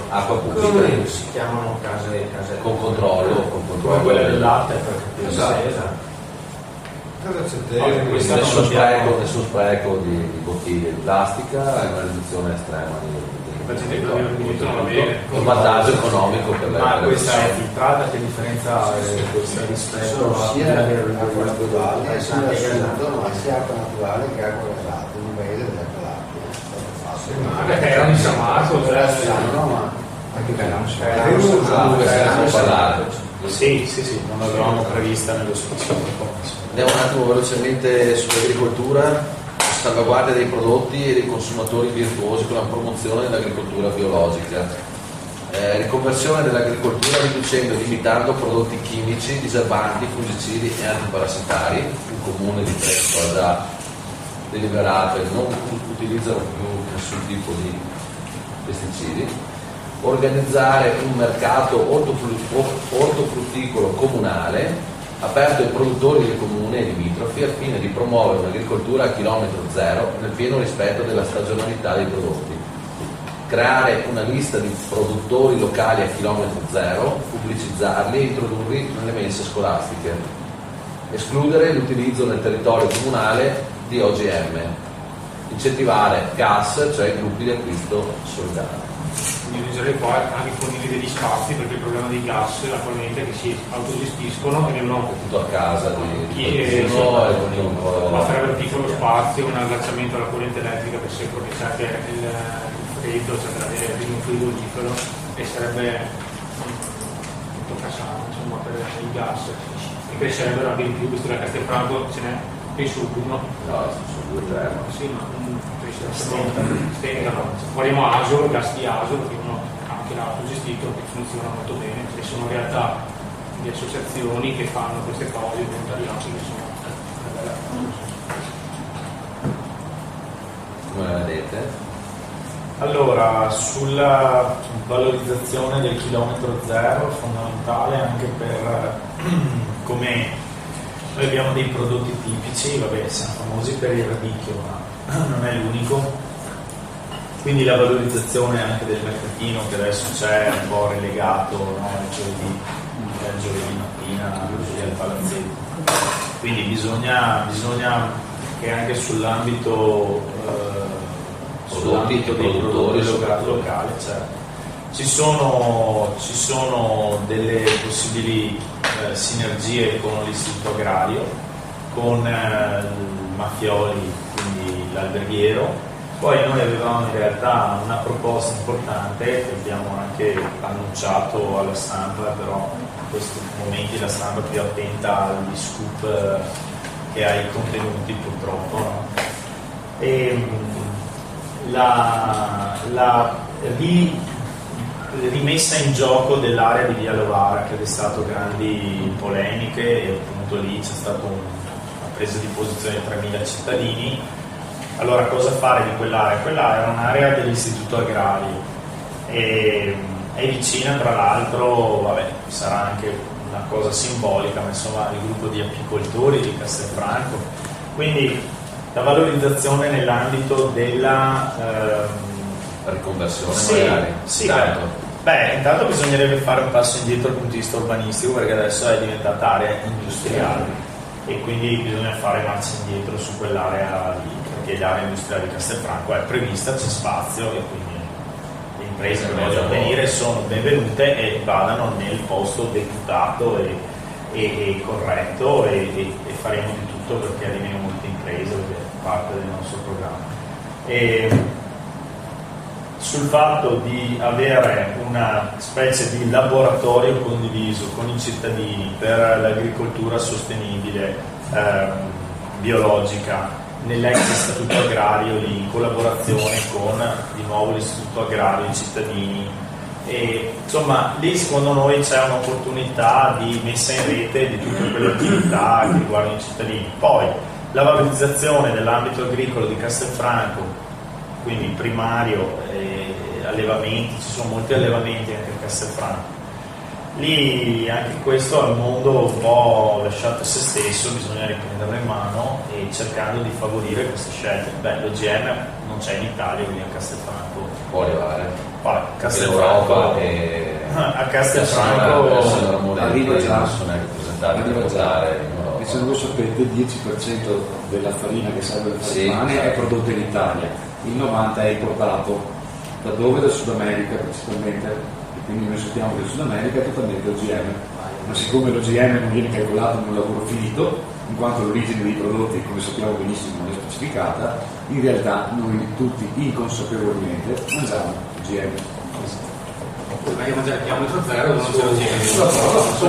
acqua pubblica si chiamano case con controllo, come quella del latte, per nessun spreco di bottiglie di plastica e una riduzione estrema un vantaggio economico per lei. Ma questa è filtrata, che differenza questa rispetto a sia acqua naturale sia acqua naturale che acqua gasata in un paese della Calabria. Perché era un samato, ma anche per non parlare. Sì, non l'avevamo prevista nello specifico. Andiamo un attimo velocemente sull'agricoltura. Salvaguardia dei prodotti e dei consumatori virtuosi con la promozione dell'agricoltura biologica, riconversione dell'agricoltura riducendo e limitando prodotti chimici, diserbanti, fungicidi e antiparassitari. Il comune di Trento ha già deliberato e non utilizzano più nessun tipo di pesticidi. Organizzare un mercato ortofrutticolo comunale aperto ai produttori del comune e limitrofi al fine di promuovere un'agricoltura a chilometro zero nel pieno rispetto della stagionalità dei prodotti, creare una lista di produttori locali a chilometro zero, pubblicizzarli e introdurli nelle mense scolastiche, escludere l'utilizzo nel territorio comunale di OGM, incentivare GAS, cioè gruppi di acquisto solidari. Quindi bisognerebbe poi anche fornire degli spazi, perché il problema dei gas attualmente è che si autogestiscono e devono Tutto a casa di ma sarebbe un piccolo spazio, un allacciamento alla corrente elettrica per se c'è anche il freddo, cioè da avere un frigorifero, e sarebbe molto casano insomma per il gas, e crescerebbero anche di più, visto che a Castelfranco ce n'è penso uno. No, sono 2 o 3. Sì, ma stentano. Guardiamo ASO, il gas di ASO, che uno anche l'ha autogestito, che funziona molto bene, e sono realtà di associazioni che fanno queste cose, di volontariato, che sono una bella cosa. Come la vedete? Allora, sulla valorizzazione del chilometro zero è fondamentale anche per come noi abbiamo dei prodotti tipici, vabbè, siamo famosi per il radicchio, ma non è l'unico, quindi la valorizzazione anche del mercatino, che adesso c'è un po' relegato, no? il giovedì mattina così al palazzetto, quindi bisogna che anche sull'ambito Prodotti, dei produttori locali, cioè, ci sono delle possibili sinergie con l'istituto agrario, con il Maffioli, quindi l'alberghiero. Poi noi avevamo in realtà una proposta importante che abbiamo anche annunciato alla stampa, però in questi momenti la stampa è più attenta agli scoop che ai contenuti, purtroppo, no? E la rimessa in gioco dell'area di Via Lovara, che ha destato grandi polemiche, e appunto lì c'è stata una presa di posizione di 3.000 cittadini. Allora, cosa fare di quell'area? Quella era un'area dell'istituto agrario e è vicina, tra l'altro, vabbè, sarà anche una cosa simbolica, ma insomma, il gruppo di apicoltori di Castelfranco, quindi la valorizzazione nell'ambito della riconversione, sì, magari. Sì, intanto bisognerebbe fare un passo indietro dal punto di vista urbanistico, perché adesso è diventata area industriale e quindi bisogna fare marcia indietro su quell'area lì, perché l'area industriale di Castelfranco è prevista, c'è spazio, e quindi le imprese che vogliono venire sono benvenute e vadano nel posto deputato e corretto, e faremo di tutto perché arrivino molte imprese, perché è parte del nostro programma. Sul fatto di avere una specie di laboratorio condiviso con i cittadini per l'agricoltura sostenibile, biologica, nell'ex istituto agrario, lì in collaborazione con di nuovo l'istituto agrario, i cittadini, e insomma lì secondo noi c'è un'opportunità di messa in rete di tutte quelle attività che riguardano i cittadini. Poi la valorizzazione dell'ambito agricolo di Castelfranco, quindi primario, allevamenti, ci sono molti allevamenti anche a Castelfranco. Lì anche questo è un mondo un po' lasciato a se stesso, bisogna riprenderlo in mano e cercando di favorire queste scelte. L'OGM non c'è in Italia, quindi a Castelfranco può arrivare. Castelfranco, a Castelfranco arriva già. Sono rappresentati per votare in Europa. E se non lo sapete, il 10% della farina che serve per fare il pane è prodotta in Italia, il 90% è importato. Da dove? Dal Sud America principalmente, e quindi noi sappiamo che il Sud America è totalmente OGM, ma siccome l'OGM non viene calcolato in un lavoro finito, in quanto l'origine dei prodotti, come sappiamo benissimo, non è specificata, in realtà noi tutti inconsapevolmente mangiamo OGM. Meglio mangiare il chilometro zero dove non c'è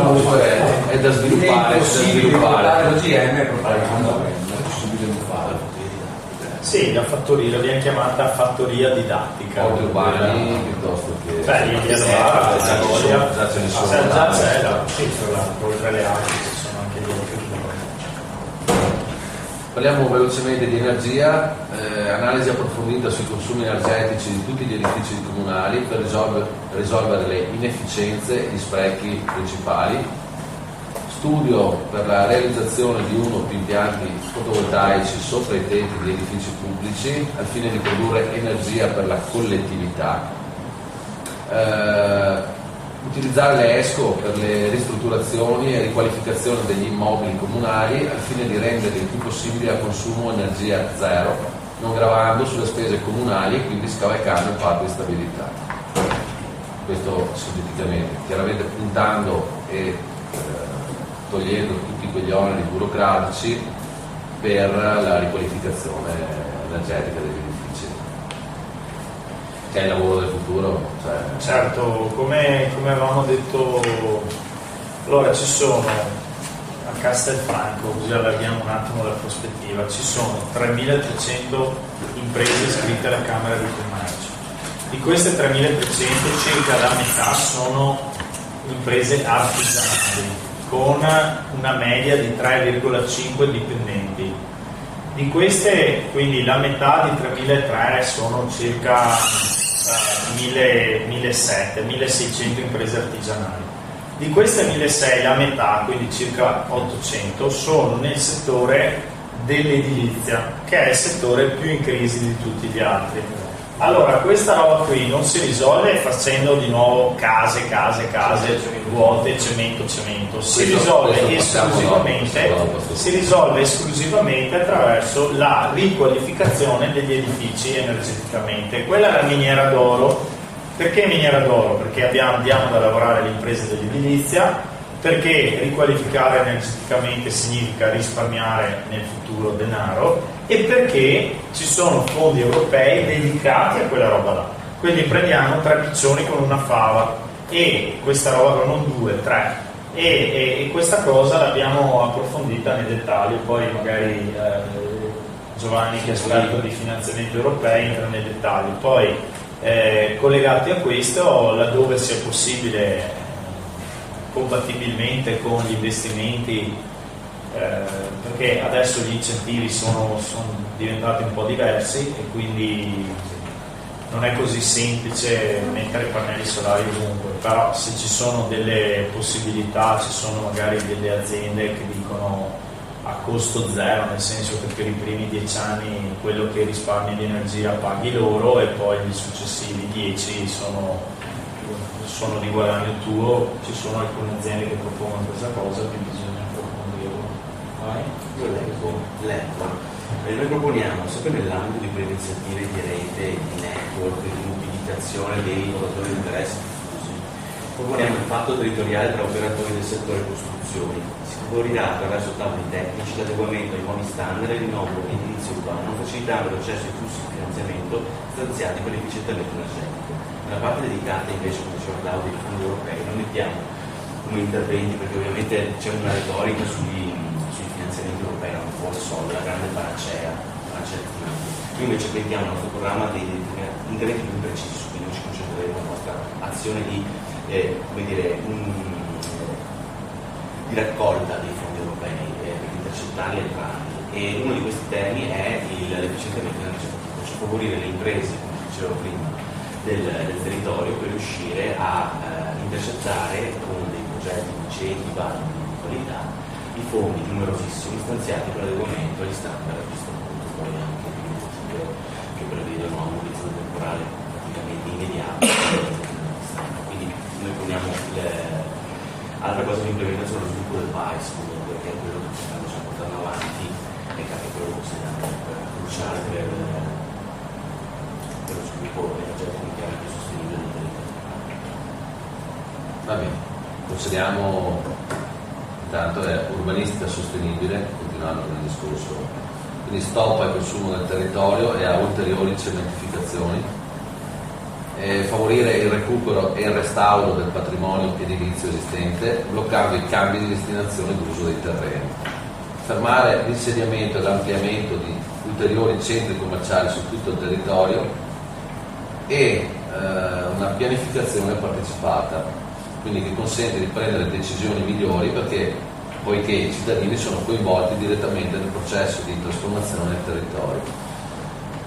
l'OGM. È da sviluppare, l'OGM è proprio non è possibile non farlo. Sì, la fattoria, viene chiamata fattoria didattica. Porti urbani piuttosto che... Beh, in Via Novara, già ce ne sono. Già c'è, oltre alle altre ci sono anche gli altri. Parliamo velocemente di energia, analisi approfondita sui consumi energetici di tutti gli edifici comunali per risolvere le inefficienze e gli sprechi principali, studio per la realizzazione di uno o più impianti fotovoltaici sopra i tetti di edifici pubblici al fine di produrre energia per la collettività, utilizzare le ESCO per le ristrutturazioni e riqualificazione degli immobili comunali al fine di renderli il più possibile a consumo energia zero, non gravando sulle spese comunali e quindi scavalcando il patto di stabilità. Questo sinteticamente, chiaramente puntando e togliendo tutti quegli oneri burocratici per la riqualificazione energetica degli edifici, che è il lavoro del futuro. Certo, come avevamo detto, allora ci sono a Castelfranco, così allarghiamo un attimo la prospettiva, ci sono 3.300 imprese iscritte alla Camera di Commercio. Di queste 3.300 circa la metà sono imprese artigianali con una media di 3,5 dipendenti. Di queste, quindi la metà di 3.300 sono circa 1.600 imprese artigianali. Di queste 1.600 la metà, quindi circa 800, sono nel settore dell'edilizia, che è il settore più in crisi di tutti gli altri. Allora, questa roba qui non si risolve facendo di nuovo case vuote, cemento, si risolve esclusivamente attraverso la riqualificazione degli edifici energeticamente. Quella è la miniera d'oro. Perché miniera d'oro? Perché diamo da lavorare alle imprese dell'edilizia, perché riqualificare energeticamente significa risparmiare nel futuro denaro, e perché ci sono fondi europei dedicati a quella roba là. Quindi prendiamo 3 piccioni con una fava, e questa roba non 2, 3, e questa cosa l'abbiamo approfondita nei dettagli. Poi magari Giovanni, che è esperto di finanziamenti europei, entra nei dettagli. Poi collegati a questo, laddove sia possibile, compatibilmente con gli investimenti, perché adesso gli incentivi sono diventati un po' diversi e quindi non è così semplice mettere pannelli solari ovunque, però se ci sono delle possibilità, ci sono magari delle aziende che dicono a costo zero, nel senso che per i primi 10 anni quello che risparmi di energia paghi loro e poi gli successivi 10 sono di guadagno tuo. Ci sono alcune aziende che propongono questa cosa, quindi bisogna approfondirlo. Noi proponiamo, sempre nell'ambito di quelle iniziative di rete, di network, di mobilitazione dei lavoratori di interesse diffusi, proponiamo il patto territoriale tra operatori del settore costruzioni. Si favorirà attraverso tavoli tecnici l'adeguamento ai nuovi standard e il rinnovo edilizio urbano, facilitando l'accesso ai flussi di finanziamento stanziati per l'efficientamento energetico. Nella parte dedicata invece, come diceva Claudio, ai fondi europei, non mettiamo come interventi, perché ovviamente c'è una retorica sui finanziamenti europei, non fuori soldi, la grande panacea Noi invece mettiamo nel nostro programma dei interventi più precisi, quindi ci concentreremo nella nostra azione di raccolta dei fondi europei per intercettarli e entrarli. E uno di questi temi è l'efficientamento energetico, cioè favorire le imprese, come dicevo prima, del territorio per riuscire a intercettare con dei progetti di ceti validi di qualità i fondi numerosissimi stanziati per l'adeguamento agli standard, visto appunto poi anche le direttive che prevedono un utilizzo temporale praticamente immediato. Quindi noi poniamo altra cosa di implementazione dello sviluppo del PAES, perché è quello che stiamo già portando avanti e che è quello che è cruciale per lo sviluppo energetico e sostenibile del territorio. Va bene, consideriamo intanto è urbanistica sostenibile, continuando nel discorso, quindi stop al consumo del territorio e a ulteriori cementificazioni, favorire il recupero e il restauro del patrimonio edilizio esistente, bloccando i cambi di destinazione d'uso dei terreni, fermare l'insediamento e l'ampliamento di ulteriori centri commerciali su tutto il territorio e una pianificazione partecipata, quindi che consente di prendere decisioni migliori poiché i cittadini sono coinvolti direttamente nel processo di trasformazione del territorio.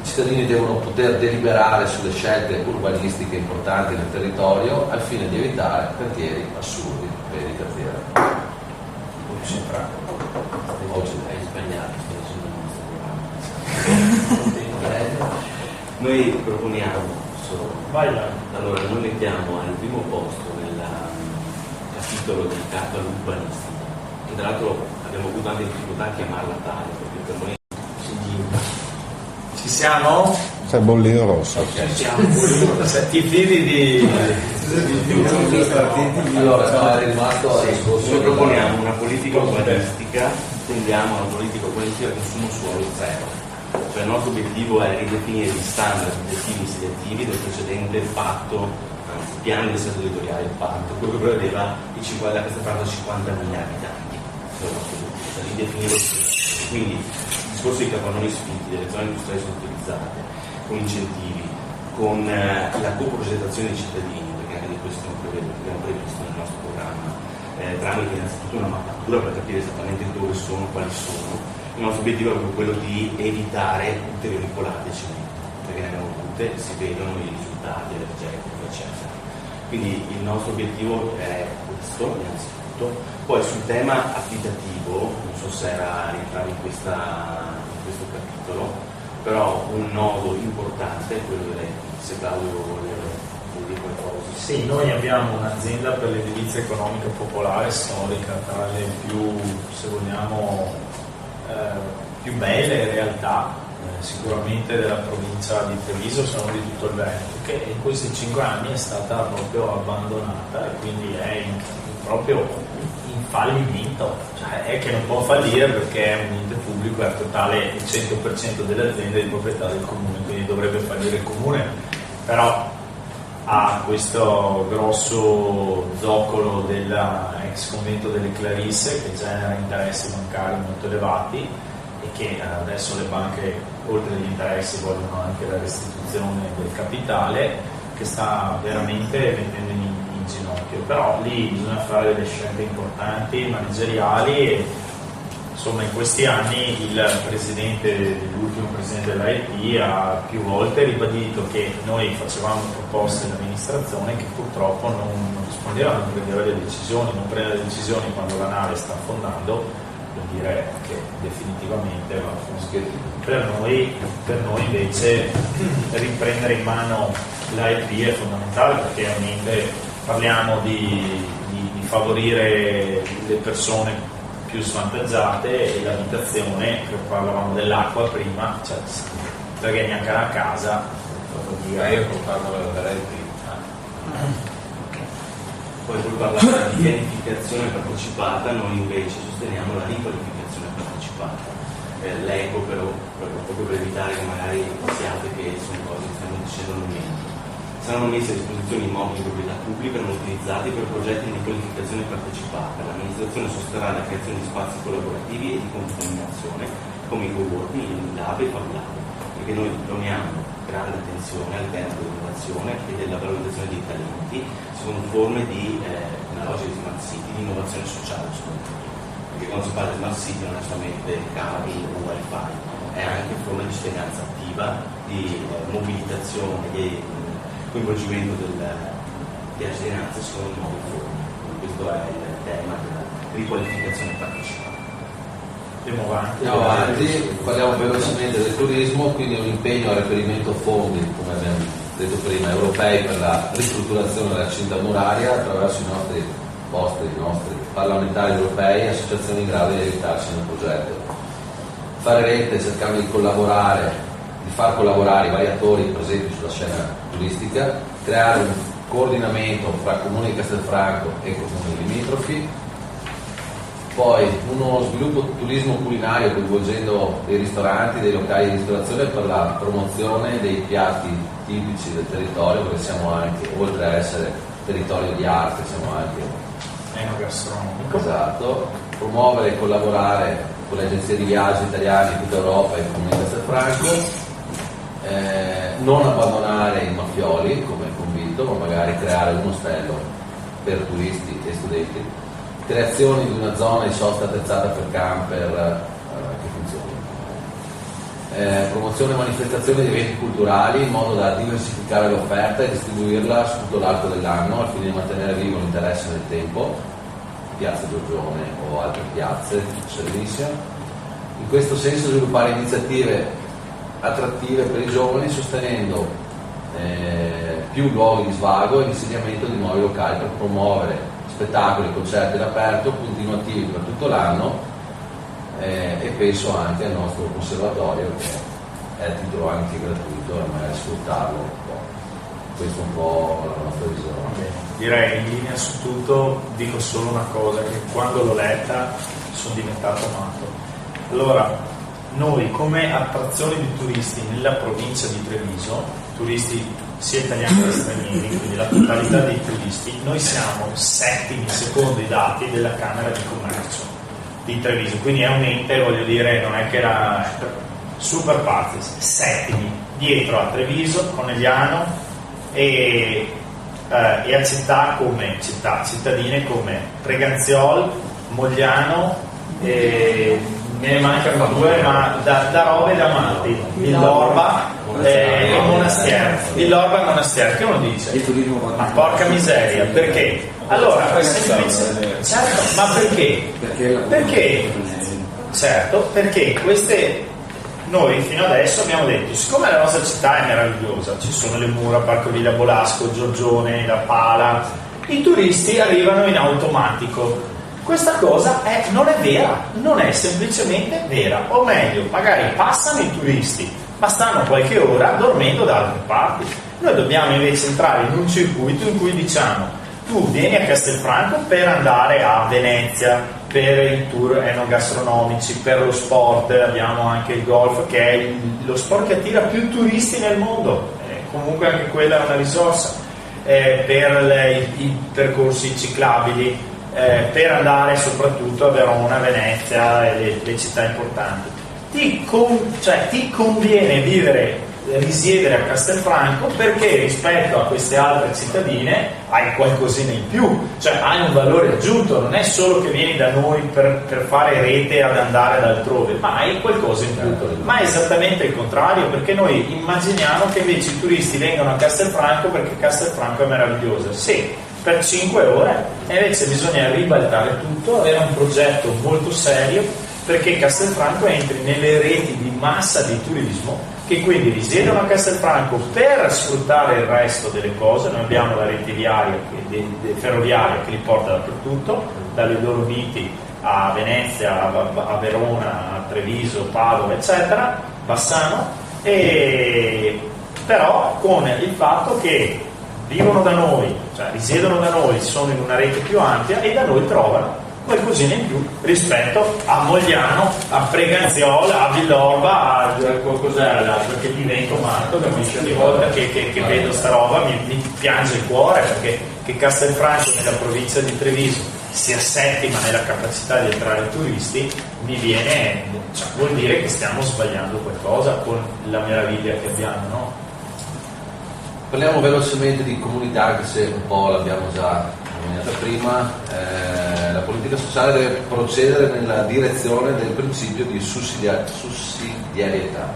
I cittadini devono poter deliberare sulle scelte urbanistiche importanti nel territorio al fine di evitare cantieri assurdi. Vedi cartiere. centrale. Hai sbagliato, Noi proponiamo Vai là. allora noi mettiamo al primo posto nel capitolo di carta urbanistica, che tra l'altro abbiamo avuto anche difficoltà a chiamarla tale, perché per noi Ci siamo? C'è il bollino rosso. Ti fidi di... Allora, no, è rimasto al discorso. noi proponiamo una politica urbanistica, tendiamo a una politica urbanistica a consumo suolo zero. Cioè il nostro obiettivo è ridefinire gli standard direttivi e selettivi del precedente patto, anzi piano di stato territoriale, il patto, quello che prevedeva da questa parte 50.000 abitanti. Questo è il nostro obiettivo, cioè ridefinire. Quindi il discorso di capannoni sfitti, delle zone industriali sottoutilizzate, con incentivi, con la coprogettazione dei cittadini, perché anche di questo abbiamo previsto nel nostro programma, tramite innanzitutto una mappatura per capire esattamente dove sono, quali sono. Il nostro obiettivo è proprio quello di evitare ulteriori colate di cemento, perché ne abbiamo avute, si vedono i risultati energetici, eccetera. Quindi il nostro obiettivo è questo, innanzitutto. Poi sul tema abitativo, non so se era rientrare in questo capitolo, però un nodo importante è quello se Claudio vuole dire qualcosa. Sì, noi abbiamo un'azienda per l'edilizia economica popolare storica, tra le più, se vogliamo, più belle realtà sicuramente della provincia di Treviso, sono di tutto il Veneto, che in questi 5 anni è stata proprio abbandonata e quindi è proprio in fallimento, cioè è che non può fallire perché è un ente pubblico, è totale il 100% delle aziende di proprietà del comune, quindi dovrebbe fallire il comune, però ha questo grosso zoccolo dell'ex convento delle Clarisse che genera interessi bancari molto elevati e che adesso le banche, oltre agli interessi, vogliono anche la restituzione del capitale, che sta veramente mettendo in ginocchio. Però lì bisogna fare delle scelte importanti, manageriali e insomma in questi anni l'ultimo presidente dell'AIP ha più volte ribadito che noi facevamo proposte all'amministrazione che purtroppo non rispondeva, non prendeva le decisioni, non prende le decisioni quando la nave sta affondando, vuol dire che definitivamente va a fondere. Per noi invece riprendere in mano l'AIP è fondamentale, perché ovviamente parliamo di favorire le persone più svantaggiate e l'abitazione, che parlavamo dell'acqua prima, cioè, perché neanche la casa io parlo dell'AIP. Poi parlare di pianificazione partecipata, noi invece sosteniamo la riqualificazione partecipata. L'eco però, proprio per evitare che magari siate che sono cose che stiamo dicendo al momento. Saranno messi a disposizione immobili di proprietà pubblica non utilizzati per progetti di qualificazione partecipata. L'amministrazione sosterrà la creazione di spazi collaborativi e di contaminazione come i co-working, il lab e il Fab Lab, perché noi poniamo grande attenzione al tema dell'innovazione e della valorizzazione dei talenti secondo forme di una logica di smart city, di innovazione sociale soprattutto. Perché quando si parla di smart city non è solamente cavi o wifi, è anche forma di cittadinanza attiva, di mobilitazione, di coinvolgimento della cittadinanza secondo nuove forme. Questo è il tema della riqualificazione partecipata. Andiamo avanti, parliamo velocemente del turismo, quindi un impegno al reperimento fondi, come abbiamo detto prima, europei per la ristrutturazione della cinta muraria attraverso i nostri parlamentari europei e associazioni in grado di aiutarci nel progetto. Fare rete cercando di far collaborare i vari attori presenti sulla scena turistica, creare un coordinamento fra comuni di Castelfranco e comuni limitrofi, poi uno sviluppo turismo culinario coinvolgendo dei ristoranti, dei locali di ristorazione per la promozione dei piatti tipici del territorio, perché siamo anche, oltre a essere territorio di arte, siamo anche enogastronomico. Esatto, promuovere e collaborare con le agenzie di viaggio italiane in tutta Europa e il comune di Castelfranco, non abbandonare i Maffioli come convinto, ma magari creare un ostello per turisti e studenti, creazione di una zona di sosta attrezzata per camper che funzioni, promozione e manifestazione di eventi culturali in modo da diversificare l'offerta e distribuirla su tutto l'arco dell'anno al fine di mantenere vivo l'interesse nel tempo, Piazza Giorgione o altre piazze serenissime. In questo senso sviluppare iniziative attrattive per i giovani, sostenendo più luoghi di svago e l'insediamento di nuovi locali per promuovere spettacoli e concerti all'aperto continuativi per tutto l'anno, e penso anche al nostro conservatorio, che è a titolo anche gratuito, e magari sfruttarlo un po'. Questa è un po' la nostra visione. Direi in linea su tutto, dico solo una cosa, che quando l'ho letta sono diventato matto. Allora, noi come attrazione di turisti nella provincia di Treviso, turisti sia italiani che stranieri, quindi la totalità dei turisti, noi siamo settimi secondo i dati della Camera di Commercio di Treviso, quindi è un ente, voglio dire, non è che era super partes, settimi, dietro a Treviso, Conegliano e a cittadine come Preganziol, Mogliano, me ne mancano due, ma da Rove e da Malti, Villorba e Monastero. Villorba e Monastero, che uno dice? Ma porca miseria, perché? Allora, certo, ma perché? Perché? Certo, perché noi fino adesso abbiamo detto, siccome la nostra città è meravigliosa, ci sono le mura, Parco Villa Bolasco, Giorgione, La Pala, i turisti arrivano in automatico. Questa cosa non è vera, non è semplicemente vera, o meglio, magari passano i turisti, ma stanno qualche ora dormendo da altre parti. Noi dobbiamo invece entrare in un circuito in cui diciamo, tu vieni a Castelfranco per andare a Venezia, per i tour enogastronomici, per lo sport, abbiamo anche il golf, che è lo sport che attira più turisti nel mondo, comunque anche quella è una risorsa, per i percorsi ciclabili, per andare soprattutto a Verona, Venezia e le città importanti. Ti conviene risiedere a Castelfranco perché rispetto a queste altre cittadine hai qualcosina in più, cioè hai un valore aggiunto, non è solo che vieni da noi per fare rete ad andare ad altrove, ma hai qualcosa in più. Ma è esattamente il contrario, perché noi immaginiamo che invece i turisti vengano a Castelfranco perché Castelfranco è meravigliosa. Sì, per 5 ore, e invece bisogna ribaltare tutto, avere un progetto molto serio perché Castelfranco entri nelle reti di massa di turismo che quindi risiedono a Castelfranco per sfruttare il resto delle cose. Noi abbiamo la rete ferroviaria che li porta dappertutto, dalle Dolomiti a Venezia, a Verona, a Treviso, Padova, eccetera, Bassano, e però con il fatto che vivono da noi, cioè risiedono da noi, sono in una rete più ampia e da noi trovano qualcosina in più rispetto a Mogliano, a Preganziola, a Villorba, a qualcos'era l'altro, che divento matto, capisci? Ogni volta che vedo sta roba mi piange il cuore, perché che Castelfranco nella provincia di Treviso sia settima nella capacità di attrarre turisti mi viene, cioè, vuol dire che stiamo sbagliando qualcosa con la meraviglia che abbiamo, no? Parliamo velocemente di comunità, anche se un po' l'abbiamo già nominata prima. La politica sociale deve procedere nella direzione del principio di sussidiarietà,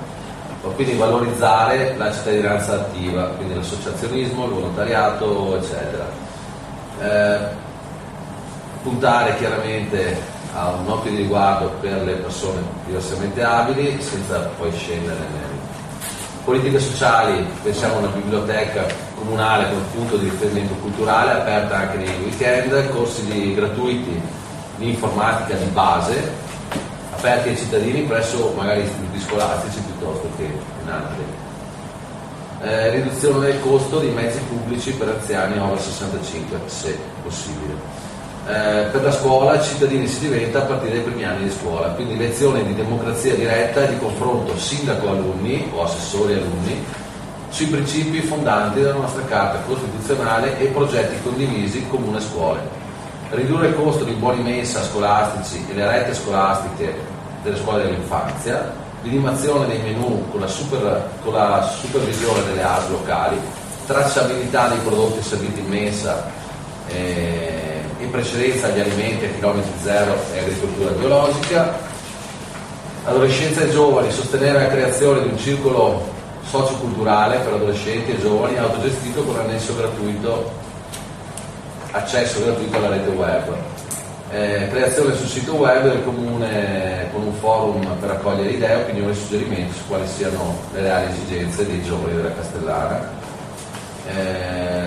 quindi valorizzare la cittadinanza attiva, quindi l'associazionismo, il volontariato, eccetera. Puntare chiaramente a un occhio di riguardo per le persone diversamente abili, senza poi scendere nel politiche sociali. Pensiamo a una biblioteca comunale come punto di riferimento culturale, aperta anche nei weekend, corsi gratuiti di informatica di base, aperti ai cittadini presso magari istituti scolastici piuttosto che in altri. Riduzione del costo dei mezzi pubblici per anziani over 65, se possibile. Per la scuola cittadini si diventa a partire dai primi anni di scuola, quindi lezioni di democrazia diretta e di confronto sindaco-alunni o assessori-alunni sui principi fondanti della nostra Carta Costituzionale e progetti condivisi comune-scuole. Ridurre il costo di buoni mensa scolastici e le rette scolastiche delle scuole dell'infanzia, l'inimazione dei menù con la supervisione delle ASL locali, tracciabilità dei prodotti serviti in mensa, in precedenza agli alimenti a chilometri zero e agricoltura biologica. Adolescenza e giovani, sostenere la creazione di un circolo socioculturale per adolescenti e giovani autogestito con accesso gratuito alla rete web. Creazione sul sito web del Comune con un forum per raccogliere idee, opinioni e suggerimenti su quali siano le reali esigenze dei giovani della Castellana.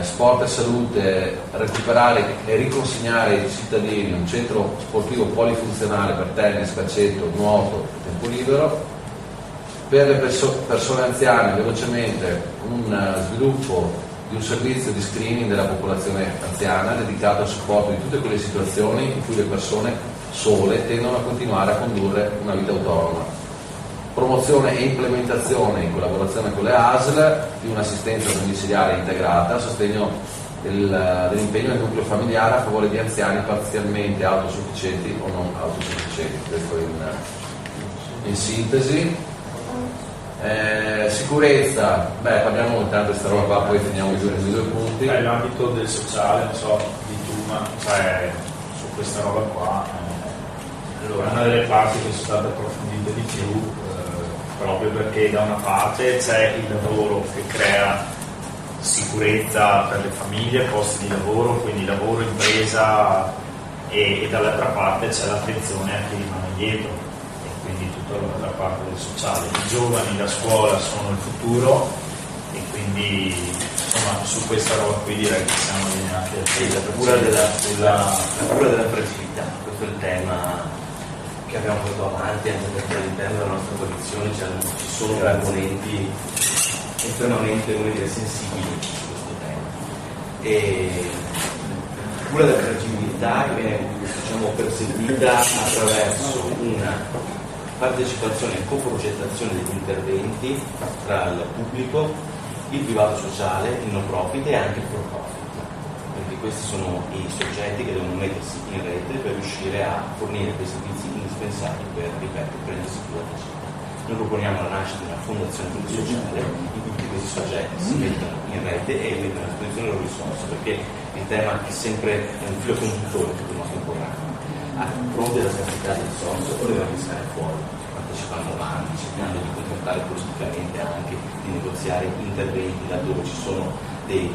Sport e salute, recuperare e riconsegnare ai cittadini un centro sportivo polifunzionale per tennis, calcetto, nuoto e tempo libero. Per le persone anziane, velocemente, un sviluppo di un servizio di screening della popolazione anziana dedicato al supporto di tutte quelle situazioni in cui le persone sole tendono a continuare a condurre una vita autonoma. Promozione e implementazione in collaborazione con le ASL di un'assistenza domiciliare integrata a sostegno dell'impegno del nucleo familiare a favore di anziani parzialmente autosufficienti o non autosufficienti. Questo in sintesi. Sicurezza, parliamo intanto di questa roba qua, poi finiamo i due punti. L'ambito del sociale, non so di tu, ma cioè, su questa roba qua, allora, una delle parti che sono state approfondite di più, proprio perché da una parte c'è il lavoro che crea sicurezza per le famiglie, posti di lavoro, quindi lavoro, impresa, e dall'altra parte c'è l'attenzione a chi rimane dietro. Quindi tutta la parte del sociale. I giovani, la scuola sono il futuro e quindi insomma su questa roba qui direi che siamo allineati la cura della fragilità, questo è il tema che abbiamo portato avanti anche perché all'interno della nostra coalizione ci sono componenti estremamente sensibili su questo tema. E la cura della fragilità che viene perseguita attraverso una partecipazione e coprogettazione degli interventi tra il pubblico, il privato sociale, il no profit e anche il for profit, perché questi sono i soggetti che devono mettersi in rete per riuscire a fornire quei servizi indispensabili per, prendersi cura della città. Noi proponiamo la nascita di una fondazione sociale in cui tutti questi soggetti si mettono in rete e mettono a disposizione le loro risorse, perché il tema è sempre un filo conduttore di tutto il nostro programma. A fronte della scarsità di risorse volevamo rischiare fuori, partecipando avanti, cercando di contattare politicamente anche, di negoziare interventi laddove ci sono dei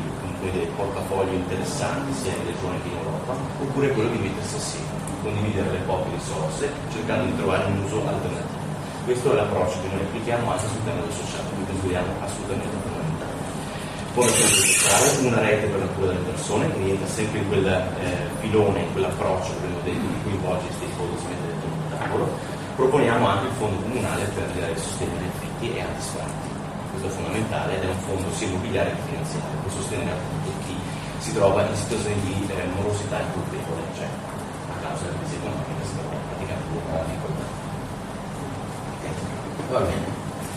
portafogli interessanti sia in regione che in Europa, oppure quello di mettersi assieme, condividere le poche risorse, cercando di trovare un uso alternativo. Questo è l'approccio che noi applichiamo anche sul tema del sociale, che consideriamo assolutamente fondamentale. Fondazione sociale, una rete per la cura delle persone che rientra sempre in quel filone, in quell'approccio che abbiamo detto di coinvolgere i stakeholders dentro un tavolo. Proponiamo anche il fondo comunale per il sostegno agli affitti e antisfratti. Questo è fondamentale ed è un fondo sia immobiliare che finanziario per sostenere appunto chi si trova in situazioni di morosità improbevole, cioè a causa della crisi economica si trova praticamente in difficoltà. Va bene.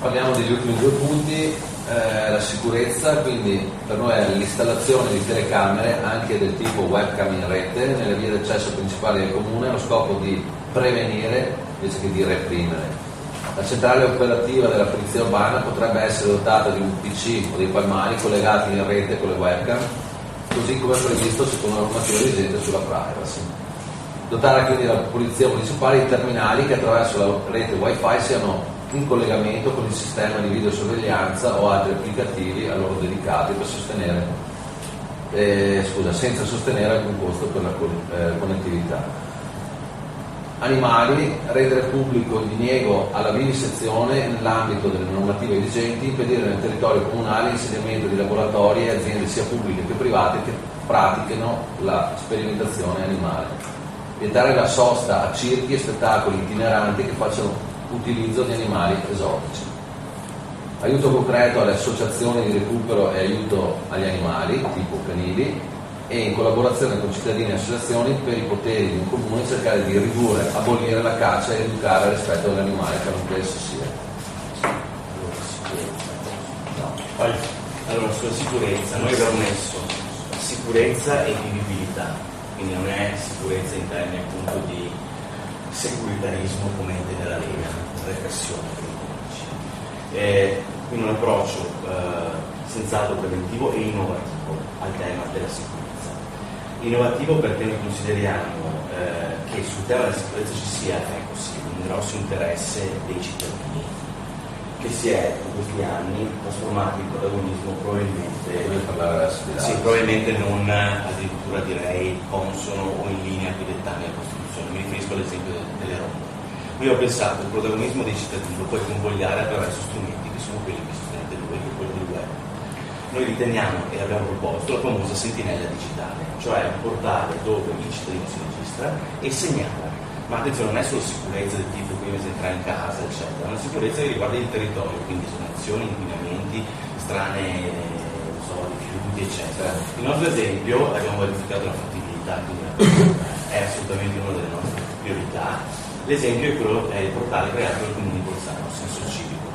Parliamo degli ultimi due punti. La sicurezza, quindi per noi è l'installazione di telecamere anche del tipo webcam in rete nelle vie d'accesso principali del comune allo scopo di prevenire invece che di reprimere. La centrale operativa della polizia urbana potrebbe essere dotata di un PC o dei palmari collegati in rete con le webcam, così come previsto secondo la normativa vigente sulla privacy. Dotare quindi la polizia municipale di terminali che attraverso la rete wifi siano in collegamento con il sistema di videosorveglianza o altri applicativi a loro dedicati per sostenere senza sostenere alcun costo per la connettività. Animali, rendere pubblico il diniego alla vivisezione nell'ambito delle normative vigenti, impedire nel territorio comunale l'insediamento di laboratori e aziende sia pubbliche che private che pratichino la sperimentazione animale. Vietare la sosta a circhi e spettacoli itineranti che facciano utilizzo di animali esotici. Aiuto concreto alle associazioni di recupero e aiuto agli animali, tipo canili, e in collaborazione con cittadini e associazioni per i poteri di un comune cercare di ridurre, abolire la caccia e educare al rispetto dell'animale, qualunque esso sia. Allora, sulla sicurezza, noi abbiamo messo sicurezza e vivibilità, quindi non è sicurezza in termini appunto di securitarismo come intende la Lega, repressione. Quindi un approccio senz'altro preventivo e innovativo al tema della sicurezza. Innovativo perché noi consideriamo che sul tema della sicurezza ci sia un grosso interesse dei cittadini che si è in questi anni trasformato in protagonismo probabilmente non addirittura direi consono o in linea con i dettami della Costituzione. Mi riferisco all'esempio delle ronde. Io ho pensato che il protagonismo dei cittadini lo puoi convogliare attraverso strumenti che sono quelli che sostenete voi, che quello del web. Noi riteniamo e abbiamo proposto la famosa sentinella digitale, cioè un portale dove il cittadino si registra e segnala. Ma attenzione, non è solo sicurezza del tipo che si entra in casa, eccetera, è una sicurezza che riguarda il territorio, quindi esondazioni, inquinamenti, strane, rifiuti, eccetera. Il nostro esempio, abbiamo verificato la fattibilità, quindi è assolutamente una delle nostre priorità. L'esempio è quello del portale creato dal Comune di Bolzano, a senso civico.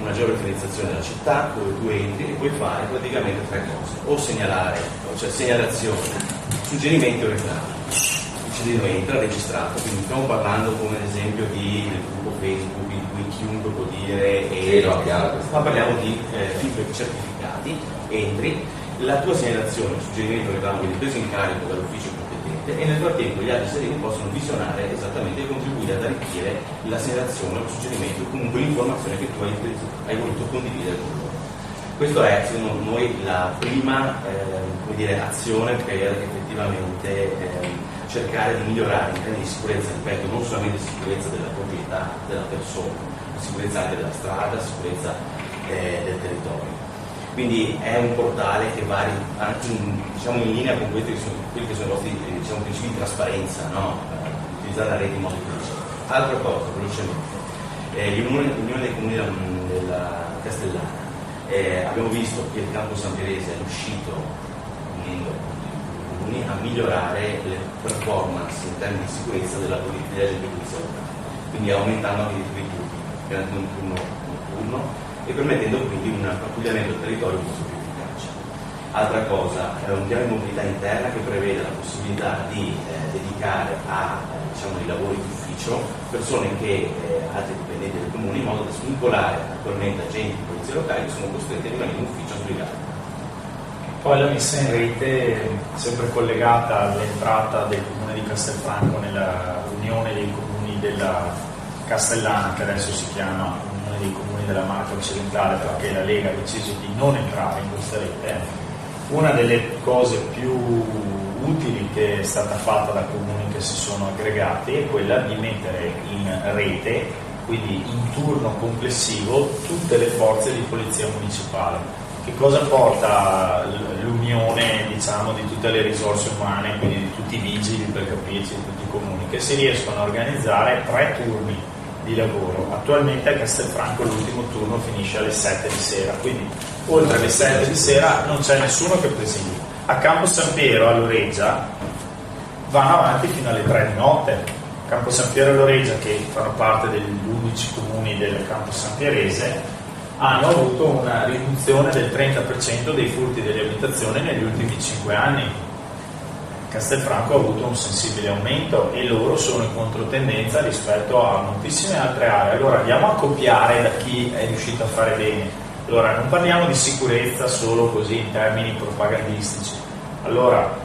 Una georeferenziazione della città dove tu entri e puoi fare praticamente tre cose: o segnalare, cioè segnalazione, suggerimenti o reclami. Il cittadino entra registrato, quindi stiamo parlando come ad esempio del gruppo Facebook in cui chiunque può dire ma parliamo di feedback certificati. Entri, la tua segnalazione, suggerimento o reclamo viene preso in carico dall'ufficio competente e nel frattempo gli altri cittadini possono visionare esattamente e contribuire ad arricchire la segnalazione, il suggerimento o comunque l'informazione che tu hai voluto condividere con loro. Questa è secondo noi la prima azione per effettivamente cercare di migliorare in termini di sicurezza, ripeto, non solamente sicurezza della proprietà della persona, ma sicurezza anche della strada, sicurezza del territorio. Quindi è un portale che va anche in linea con quelli che sono i vostri principi di trasparenza, no? Utilizzare la rete in modo efficiente. Altra cosa, velocemente, l'Unione dei Comuni della Castellana. Abbiamo visto che il campo San Pierese è riuscito, a migliorare le performance in termini di sicurezza della polizia locale, quindi aumentando anche i rifiuti, garantendo un turno notturno e permettendo quindi un pattugliamento del territorio molto più efficace. Altra cosa, è un piano di mobilità interna che prevede la possibilità di dedicare ai lavori d'ufficio persone che altri dipendenti del comune, in modo da svincolare attualmente agenti di polizia locali che sono costretti a rimanere in ufficio obbligati. Poi la messa in rete, sempre collegata all'entrata del comune di Castelfranco nella Unione dei Comuni della Castellana, che adesso si chiama Unione dei Comuni della Marca Occidentale perché la Lega ha deciso di non entrare in questa rete. Una delle cose più utili che è stata fatta da comuni che si sono aggregati è quella di mettere in rete, quindi in turno complessivo, tutte le forze di polizia municipale. Che cosa porta l'unione, diciamo, di tutte le risorse umane, quindi di tutti i vigili, per capirci, di tutti i comuni, che si riescono a organizzare 3 turni di lavoro. Attualmente a Castelfranco l'ultimo turno finisce alle 7 di sera, quindi oltre alle 7 di sera non c'è nessuno che presidi. A Campo San Piero, a Loreggia, vanno avanti fino alle 3 di notte. Campo San Piero e Loreggia, che fanno parte degli 11 comuni del Campo San Pierese, hanno avuto una riduzione del 30% dei furti delle abitazioni negli ultimi 5 anni. Castelfranco ha avuto un sensibile aumento e loro sono in controtendenza rispetto a moltissime altre aree. Allora andiamo a copiare da chi è riuscito a fare bene. Allora non parliamo di sicurezza solo così in termini propagandistici. Allora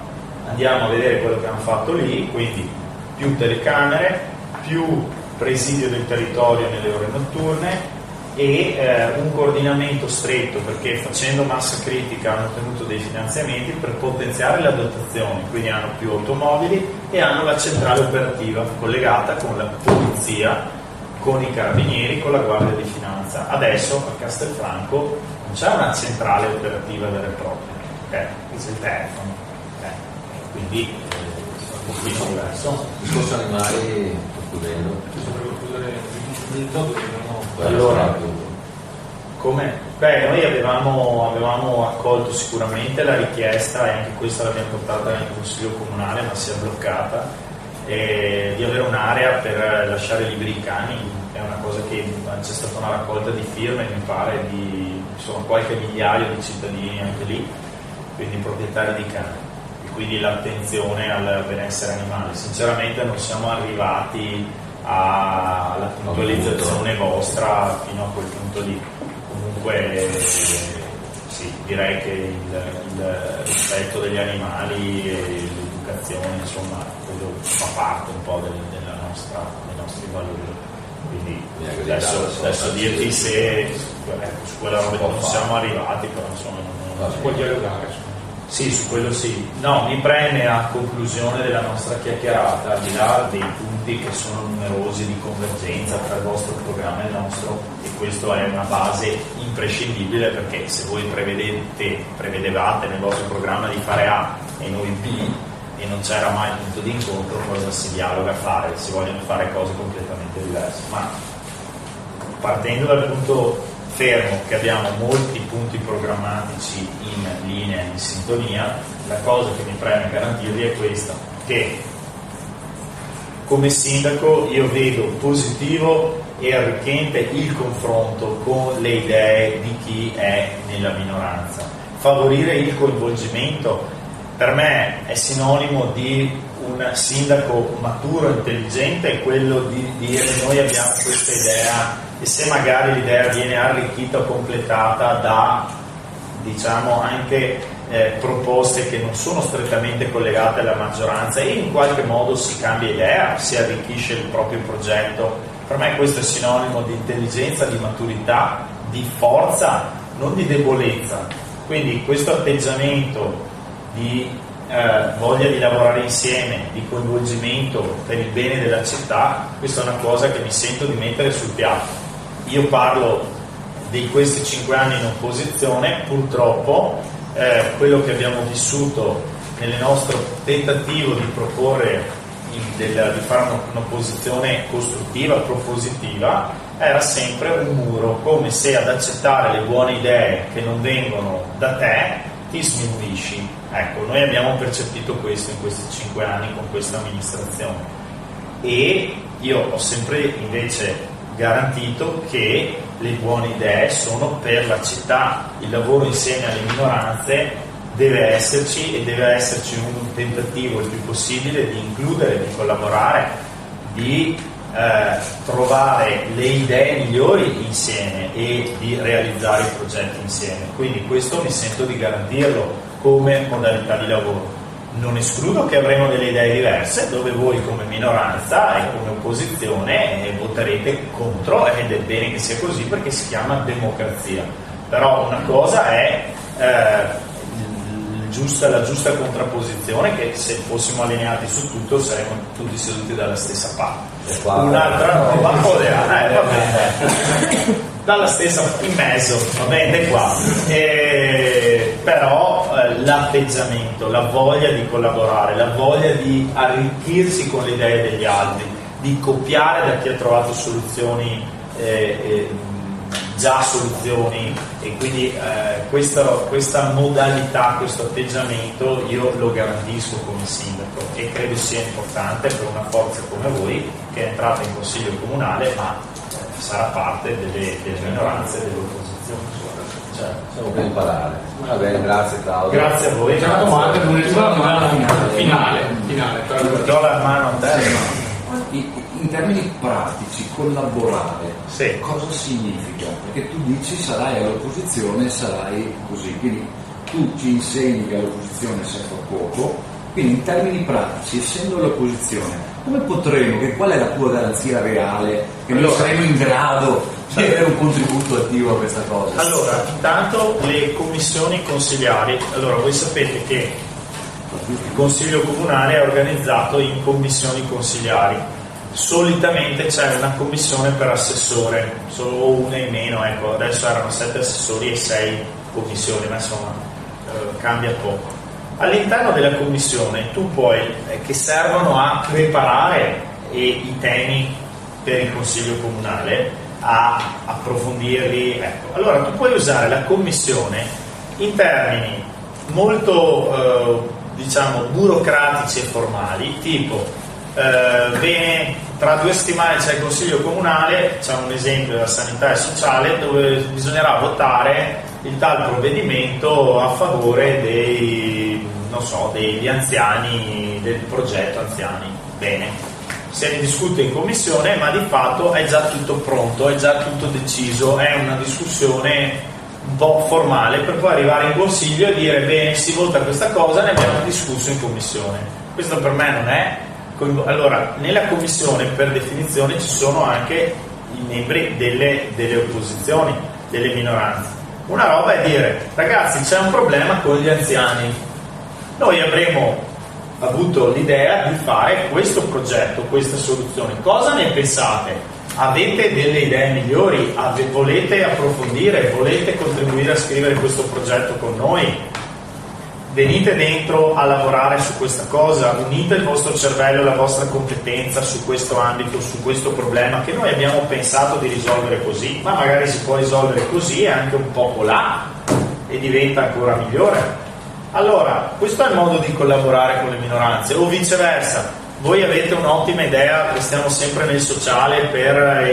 andiamo a vedere quello che hanno fatto lì, quindi più telecamere, più presidio del territorio nelle ore notturne, e un coordinamento stretto, perché facendo massa critica hanno ottenuto dei finanziamenti per potenziare la dotazione, quindi hanno più automobili e hanno la centrale operativa collegata con la polizia, con i carabinieri, con la guardia di finanza. Adesso a Castelfranco non c'è una centrale operativa vera e propria, c'è il telefono, quindi è un pochino diverso. Discorso animali, allora, come? Noi avevamo accolto sicuramente la richiesta, e anche questa l'abbiamo portata nel Consiglio Comunale, ma si è bloccata, di avere un'area per lasciare liberi i cani. È una cosa che c'è stata una raccolta di firme, mi pare, di qualche migliaio di cittadini anche lì, quindi proprietari di cani. Quindi l'attenzione al benessere animale. Sinceramente non siamo arrivati alla puntualizzazione vostra fino a quel punto lì. Comunque sì, direi che il rispetto degli animali e l'educazione, insomma, quello fa parte un po' dei nostri valori. quindi adesso dirti se su quella roba non siamo arrivati, però insomma si può dialogare. Sì, su quello sì. No, mi preme a conclusione della nostra chiacchierata, al di là dei punti che sono numerosi di convergenza tra il vostro programma e il nostro, e questo è una base imprescindibile, perché se voi prevedevate nel vostro programma di fare A e noi B e non c'era mai punto di incontro, cosa si dialoga a fare? Si vogliono fare cose completamente diverse. Ma partendo dal punto fermo che abbiamo molti punti programmatici in linea, in sintonia, la cosa che mi preme garantirvi è questa, che come sindaco io vedo positivo e arricchente il confronto con le idee di chi è nella minoranza. Favorire il coinvolgimento per me è sinonimo di un sindaco maturo, intelligente, quello di dire noi abbiamo questa idea, e se magari l'idea viene arricchita o completata da, diciamo, anche proposte che non sono strettamente collegate alla maggioranza, e in qualche modo si cambia idea, si arricchisce il proprio progetto, per me questo è sinonimo di intelligenza, di maturità, di forza, non di debolezza. Quindi questo atteggiamento di voglia di lavorare insieme, di coinvolgimento per il bene della città, questa è una cosa che mi sento di mettere sul piatto. Io parlo di questi 5 anni in opposizione, purtroppo quello che abbiamo vissuto nel nostro tentativo di proporre, di fare un'opposizione costruttiva, propositiva, era sempre un muro, come se ad accettare le buone idee che non vengono da te ti sminuisci. Ecco, noi abbiamo percepito questo in questi 5 anni con questa amministrazione, e io ho sempre invece garantito che le buone idee sono per la città. Il lavoro insieme alle minoranze deve esserci, e deve esserci un tentativo il più possibile di includere, di collaborare, di trovare le idee migliori insieme e di realizzare i progetti insieme. Quindi questo mi sento di garantirlo come modalità di lavoro. Non escludo che avremo delle idee diverse, dove voi come minoranza e come opposizione voterete contro, ed è bene che sia così perché si chiama democrazia. Però una cosa è la giusta contrapposizione, che se fossimo allineati su tutto saremmo tutti seduti dalla stessa parte. Un'altra roba dalla stessa, in mezzo, va bene, qua. Però l'atteggiamento, la voglia di collaborare, la voglia di arricchirsi con le idee degli altri, di copiare da chi ha trovato soluzioni, già soluzioni, e quindi questa modalità, questo atteggiamento io lo garantisco come sindaco, e credo sia importante per una forza come voi che è entrata in consiglio comunale ma sarà parte delle minoranze e dell'opposizione. Siamo per imparare. Va bene, grazie Claudio. Grazie a voi. Finale. Do la mano a te. In termini pratici, collaborare, sì. Cosa significa? Perché tu dici sarai all'opposizione, sarai così, quindi tu ci insegni che all'opposizione serve poco, quindi in termini pratici, essendo all'opposizione, come potremo, qual è la tua garanzia reale che noi saremo in grado di avere un contributo attivo a questa cosa? Allora, intanto le commissioni consigliari. Allora, voi sapete che il Consiglio Comunale è organizzato in commissioni consigliari. Solitamente c'è una commissione per assessore, solo una in meno, ecco, adesso erano 7 assessori e 6 commissioni, ma insomma cambia poco. All'interno della commissione tu puoi, che servono a preparare i temi per il Consiglio Comunale, a approfondirli, ecco. Allora tu puoi usare la commissione in termini molto diciamo burocratici e formali, tipo bene, tra 2 settimane c'è il Consiglio Comunale, c'è un esempio della sanità e sociale dove bisognerà votare il tal provvedimento a favore degli anziani, del progetto anziani. Bene, se ne discute in commissione, ma di fatto è già tutto pronto, è già tutto deciso, è una discussione un po' formale per poi arrivare in consiglio e dire bene, si vota questa cosa, ne abbiamo discusso in commissione. Questo per me non è. Allora, nella commissione per definizione ci sono anche i membri delle opposizioni, delle minoranze. Una roba è dire: ragazzi, c'è un problema con gli anziani, noi avremo avuto l'idea di fare questo progetto, questa soluzione, cosa ne pensate? Avete delle idee migliori? Volete approfondire? Volete contribuire a scrivere questo progetto con noi? Venite dentro a lavorare su questa cosa, unite il vostro cervello e la vostra competenza su questo ambito, su questo problema che noi abbiamo pensato di risolvere così, ma magari si può risolvere così e anche un po' là e diventa ancora migliore. Allora, questo è il modo di collaborare con le minoranze, o viceversa. Voi avete un'ottima idea, restiamo sempre nel sociale, per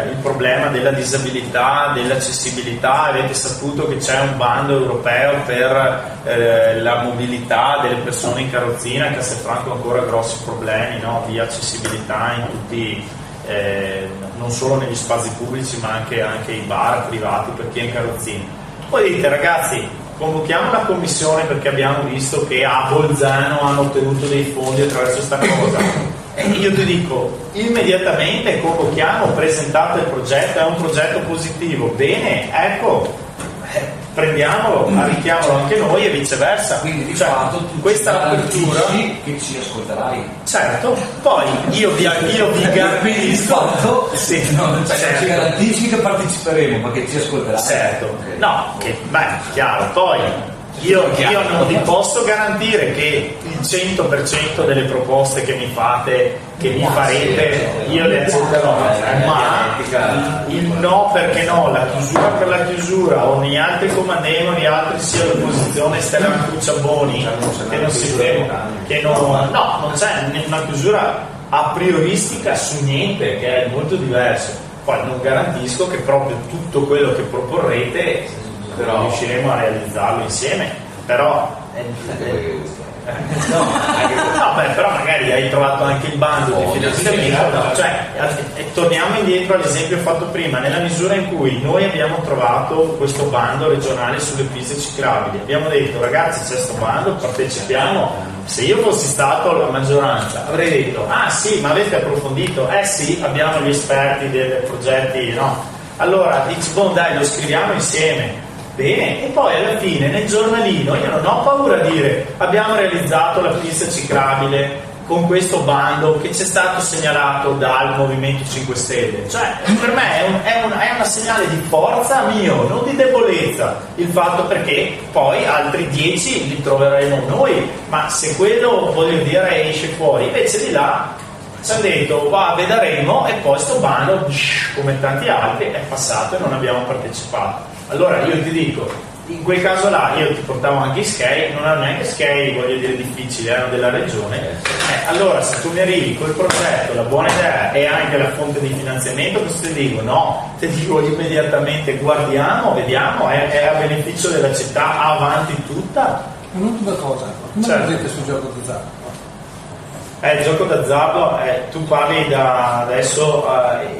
il problema della disabilità, dell'accessibilità, avete saputo che c'è un bando europeo per la mobilità delle persone in carrozzina, che a Castelfranco ha ancora grossi problemi, no, di accessibilità in tutti, non solo negli spazi pubblici ma anche i bar privati per chi è in carrozzina. Poi dite: ragazzi, convochiamo una commissione perché abbiamo visto che a Bolzano hanno ottenuto dei fondi attraverso questa cosa. E io ti dico, immediatamente convochiamo, presentate il progetto, è un progetto positivo, bene, ecco, prendiamo, arricchiamolo anche noi e viceversa. Quindi di cioè, fatto questa apertura che ci ascolterai. Certo, poi io vi quindi il fatto sì, no, certo. ci garantisci che parteciperemo, ma che ci ascolterai. Certo, Okay. no, che beh, chiaro, poi io non vi posso garantire che il 100% delle proposte che mi fate, che mi farete, io le accetterò, ma il no perché no, la chiusura per la chiusura, o negli altri comandevoli, altri sia l'opposizione, Stella Cucciaboni, che non si ferma, che non c'è una chiusura a prioristica su niente, che è molto diverso. Poi non garantisco che proprio tutto quello che proporrete però riusciremo a realizzarlo insieme, però però magari hai trovato anche il bando di finanziamento, cioè, torniamo indietro all'esempio fatto prima, nella misura in cui noi abbiamo trovato questo bando regionale sulle piste ciclabili, abbiamo detto: ragazzi, c'è questo bando, partecipiamo. Se io fossi stato la maggioranza avrei detto: ah sì, ma avete approfondito? Sì, abbiamo gli esperti dei progetti, no? Allora dici: boh, dai, lo scriviamo insieme. Bene, e poi alla fine nel giornalino io non ho paura a dire: abbiamo realizzato la pista ciclabile con questo bando che ci è stato segnalato dal Movimento 5 Stelle. Cioè, per me è un segnale di forza mio, non di debolezza, il fatto, perché poi altri 10 li troveremo noi, ma se quello, voglio dire, esce fuori, invece di là ci hanno detto: va, vedremo, e poi sto bando, come tanti altri, è passato e non abbiamo partecipato. Allora io ti dico, in quel caso là io ti portavo anche i SCEI, non erano neanche SCEI, voglio dire, difficili, erano della regione. Allora se tu mi arrivi col progetto, la buona idea e anche la fonte di finanziamento, cosa ti dico? No, ti dico immediatamente: guardiamo, vediamo, è a beneficio della città, avanti tutta. Un'ultima cosa, come certo. vedete sul gioco d'azzardo? Il gioco d'azzardo, tu parli adesso,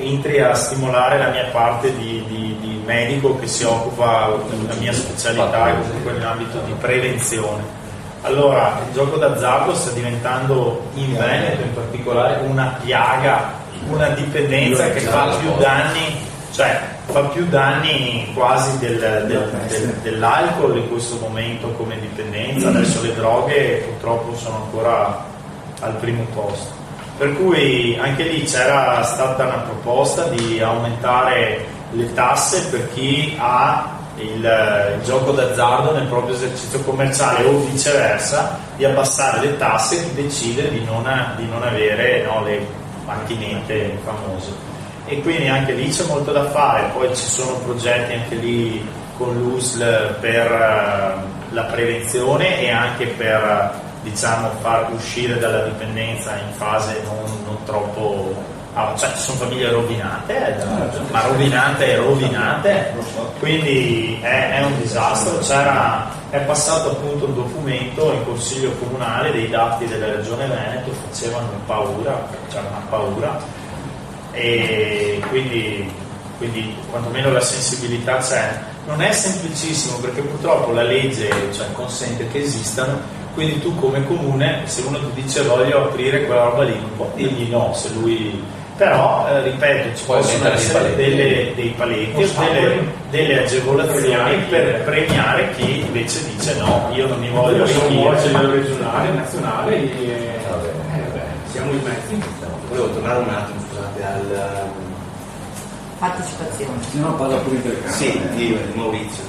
entri a stimolare la mia parte di medico che si occupa della mia specialità, comunque nell'ambito di prevenzione. Allora, il gioco d'azzardo sta diventando in Veneto in particolare una piaga, una dipendenza che fa più danni, cioè fa più danni quasi dell'alcol in questo momento come dipendenza. Adesso le droghe purtroppo sono ancora al primo posto, per cui anche lì c'era stata una proposta di aumentare le tasse per chi ha il gioco d'azzardo nel proprio esercizio commerciale, o viceversa, di abbassare le tasse chi decide di non avere, no, le macchinette famose. E quindi anche lì c'è molto da fare. Poi ci sono progetti anche lì con l'USL per la prevenzione e anche per, diciamo, far uscire dalla dipendenza in fase non troppo. Cioè ci sono famiglie rovinate, ma rovinate, quindi è un disastro. È passato appunto un documento in consiglio comunale, dei dati della regione Veneto facevano paura, c'era una paura, e quindi quantomeno la sensibilità c'è. Non è semplicissimo perché purtroppo la legge, cioè, consente che esistano, quindi tu come comune, se uno ti dice voglio aprire quella roba lì, non puoi dirgli no se lui però ripeto, ci possono essere dei paletti o delle agevolazioni per premiare chi invece dice no, io non mi voglio arricchire. Livello regionale, nazionale, siamo in mezzo. Volevo tornare un attimo, scusate, al partecipazione. No, parla pure del campo. sì, di Maurizio.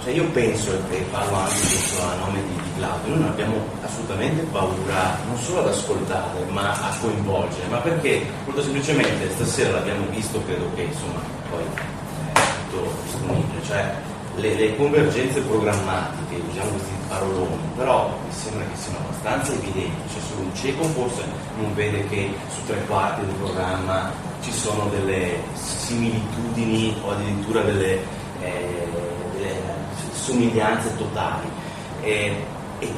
Cioè io penso, e parlo anche a nome di Claudio, noi non abbiamo assolutamente paura non solo ad ascoltare ma a coinvolgere, ma perché molto semplicemente stasera l'abbiamo visto, credo che insomma poi è tutto disponibile, cioè le convergenze programmatiche, usiamo questi paroloni, però mi sembra che siano abbastanza evidenti, cioè solo un cieco forse non vede che su 3/4 del programma ci sono delle similitudini o addirittura delle somiglianze totali, e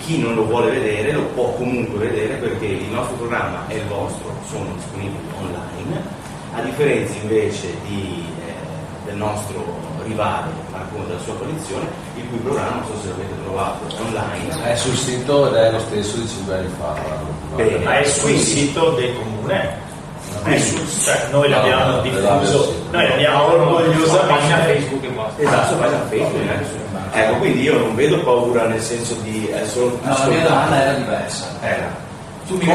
chi non lo vuole vedere lo può comunque vedere, perché il nostro programma e il vostro sono disponibili online, a differenza invece del nostro rivale, qualcuno della sua coalizione, il cui programma, non so se l'avete trovato, online. È sul sito ed è lo stesso di 5 anni fa. Bene, ma è sul sito del comune. Cioè, noi l'abbiamo diffuso, noi l'abbiamo orgogliosamente a Facebook e basta. Esatto, pagina Facebook. Ecco, quindi io non vedo paura nel senso di solo No, la mia domanda era diversa. Tu mi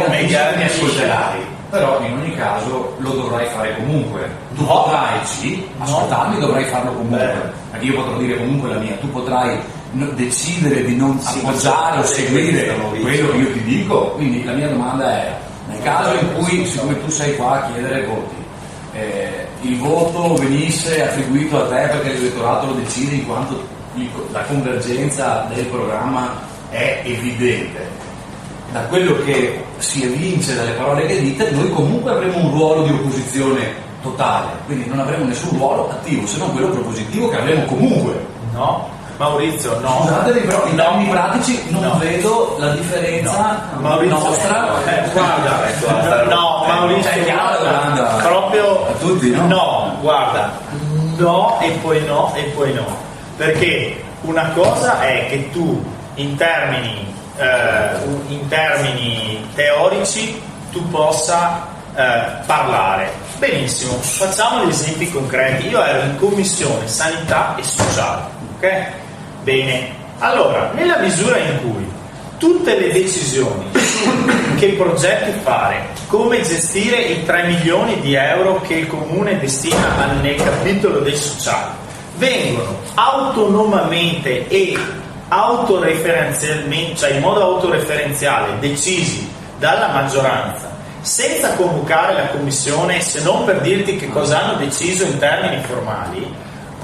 ascolterai, però in ogni caso lo dovrai fare comunque. Tu potrai, sì, ascoltarmi, dovrai farlo comunque. Perché io potrò dire comunque la mia, tu potrai decidere di non appoggiare o seguire quello che io ti dico. Quindi la mia domanda era, nel caso in cui, siccome tu sei qua a chiedere voti, il voto venisse attribuito a te perché l'elettorato lo decide in quanto la convergenza del programma è evidente, da quello che si evince dalle parole che dite, noi comunque avremo un ruolo di opposizione totale, quindi non avremo nessun ruolo attivo se non quello propositivo che avremo comunque. No, Maurizio, no. Scusatemi, però in termini pratici non vedo la differenza nostra. Guarda, no, Maurizio, è chiara la domanda proprio a tutti, no? No, guarda, no e poi no e poi no. Perché una cosa è che tu in termini teorici tu possa parlare. Benissimo, facciamo degli esempi concreti. Io ero in commissione sanità e sociale, ok? Bene, allora nella misura in cui tutte le decisioni su che progetti fare, come gestire i 3 milioni di euro che il comune destina nel capitolo dei sociali, vengono autonomamente e autoreferenzialmente, cioè in modo autoreferenziale, decisi dalla maggioranza, senza convocare la commissione, se non per dirti che cosa hanno deciso in termini formali,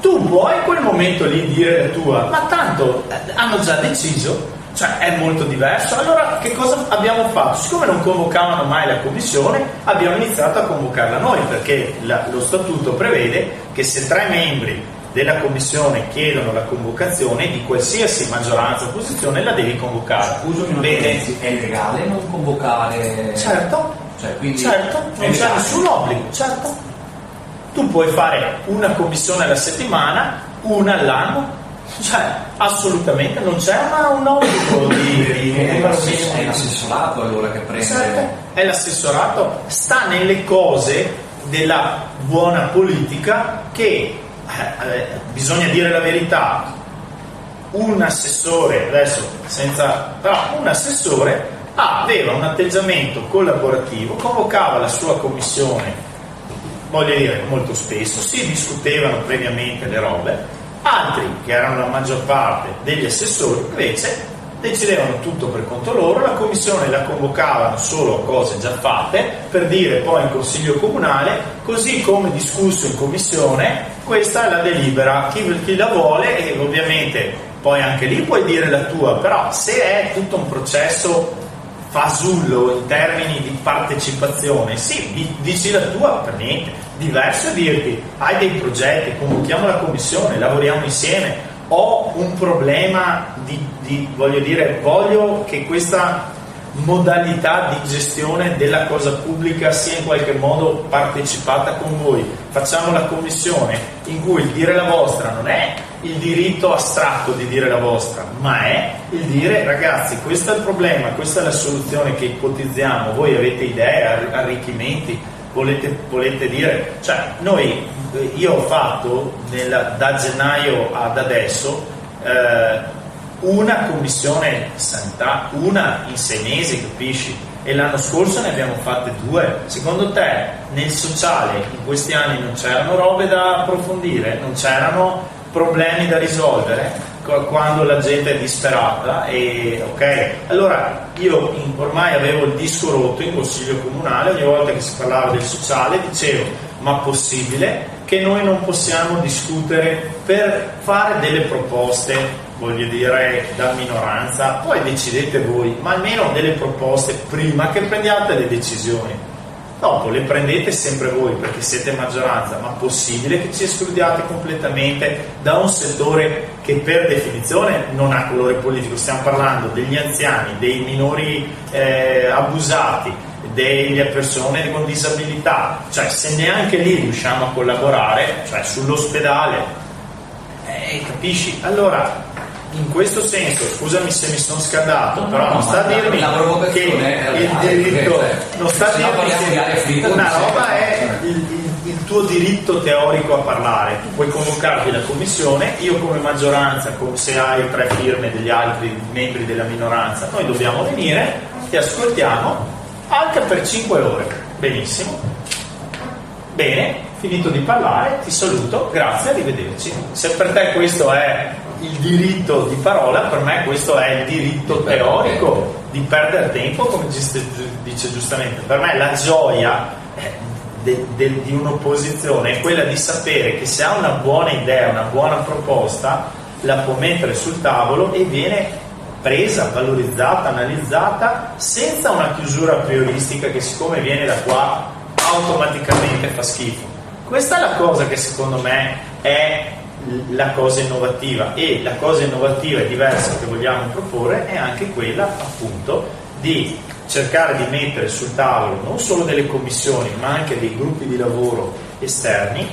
tu puoi in quel momento lì dire la tua, ma tanto hanno già deciso, cioè è molto diverso. Allora che cosa abbiamo fatto? Siccome non convocavano mai la commissione, abbiamo iniziato a convocarla noi, perché lo statuto prevede che se 3 membri della commissione chiedono la convocazione di qualsiasi maggioranza o opposizione, la devi convocare. Scusami, bene, è legale non convocare? Certo, cioè, quindi certo, non c'è nessun obbligo, certo. Tu puoi fare una commissione alla settimana, una all'anno, cioè assolutamente non c'è un obbligo è l'assessorato allora che prende. Certo, è l'assessorato, sta nelle cose della buona politica che bisogna dire la verità. Un assessore, adesso un assessore aveva un atteggiamento collaborativo, convocava la sua commissione, voglio dire molto spesso, si discutevano previamente le robe, altri che erano la maggior parte degli assessori invece decidevano tutto per conto loro, la commissione la convocavano solo cose già fatte per dire poi in consiglio comunale, così come discusso in commissione, questa è la delibera, chi la vuole, e ovviamente poi anche lì puoi dire la tua, però se è tutto un processo fasullo in termini di partecipazione, sì, dici la tua, per niente. Diverso è dirti, hai dei progetti, convochiamo la commissione, lavoriamo insieme, ho un problema voglio che questa modalità di gestione della cosa pubblica sia in qualche modo partecipata con voi, facciamo la commissione in cui il dire la vostra non è il diritto astratto di dire la vostra, ma è il dire ragazzi questo è il problema, questa è la soluzione che ipotizziamo, voi avete idee, arricchimenti, volete dire, cioè io ho fatto da gennaio ad adesso una commissione sanità, una in 6 mesi, capisci? E l'anno scorso ne abbiamo fatte 2. Secondo te nel sociale in questi anni non c'erano robe da approfondire, non c'erano problemi da risolvere quando la gente è disperata? E ok, allora io ormai avevo il disco rotto in consiglio comunale, ogni volta che si parlava del sociale dicevo ma possibile che noi non possiamo discutere per fare delle proposte, voglio dire, da minoranza, poi decidete voi, ma almeno delle proposte prima che prendiate le decisioni. Dopo le prendete sempre voi perché siete maggioranza, ma possibile che ci escludiate completamente da un settore che per definizione non ha colore politico? Stiamo parlando degli anziani, dei minori abusati, delle persone con disabilità, cioè se neanche lì riusciamo a collaborare, cioè sull'ospedale, capisci? Allora in questo senso, scusami se mi sono scaldato, però non sta a dirmi che il diritto, non sta a dirmi che una roba è il tuo diritto teorico a parlare. Tu puoi convocarti la commissione, io come maggioranza, se hai 3 firme degli altri membri della minoranza, noi dobbiamo venire, ti ascoltiamo anche per 5 ore. Benissimo, bene, finito di parlare, ti saluto, grazie, arrivederci. Se per te questo è il diritto di parola, per me questo è il diritto teorico di perdere tempo, come dice giustamente. Per me la gioia di un'opposizione è quella di sapere che se ha una buona idea, una buona proposta, la può mettere sul tavolo e viene presa, valorizzata, analizzata senza una chiusura prioristica che siccome viene da qua automaticamente fa schifo. Questa è la cosa che secondo me è la cosa innovativa, e la cosa innovativa e diversa che vogliamo proporre è anche quella appunto di cercare di mettere sul tavolo non solo delle commissioni ma anche dei gruppi di lavoro esterni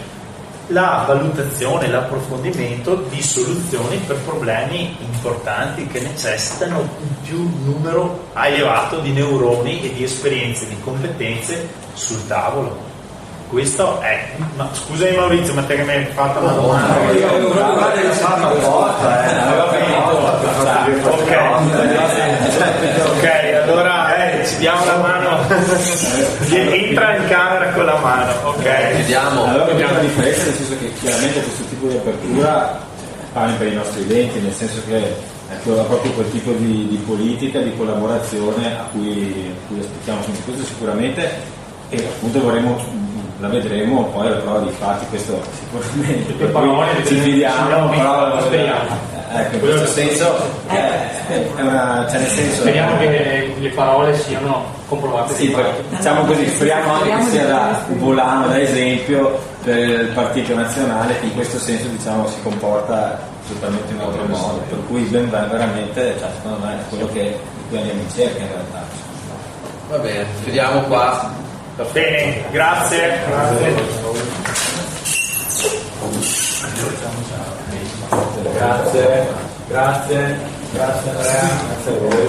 la valutazione, l'approfondimento di soluzioni per problemi importanti che necessitano un più numero elevato di neuroni e di esperienze, di competenze sul tavolo. Questo è, ma scusami Maurizio, ma te che mi hai fatto una domanda? Ok, allora ci diamo la mano, entra in camera con la mano, ok? Vediamo. Allora abbiamo una differenza, nel senso che chiaramente questo tipo di apertura parla per i nostri utenti, nel senso che proprio quel tipo di politica, di collaborazione a cui aspettiamo, quindi questo sicuramente, e appunto la vedremo poi alla prova di fatti, questo sicuramente, per cui ci fidiamo, però ecco, in questo senso nel senso speriamo che le parole siano comprovate. Sì, diciamo così, speriamo anche che sia da volano, da esempio per il Partito Nazionale, che in questo senso diciamo si comporta totalmente in un altro modo, per cui ben veramente, cioè, secondo me è quello di cui andiamo in cerca in realtà. Va bene, chiudiamo qua. Va bene, grazie. Grazie Andrea, grazie a voi.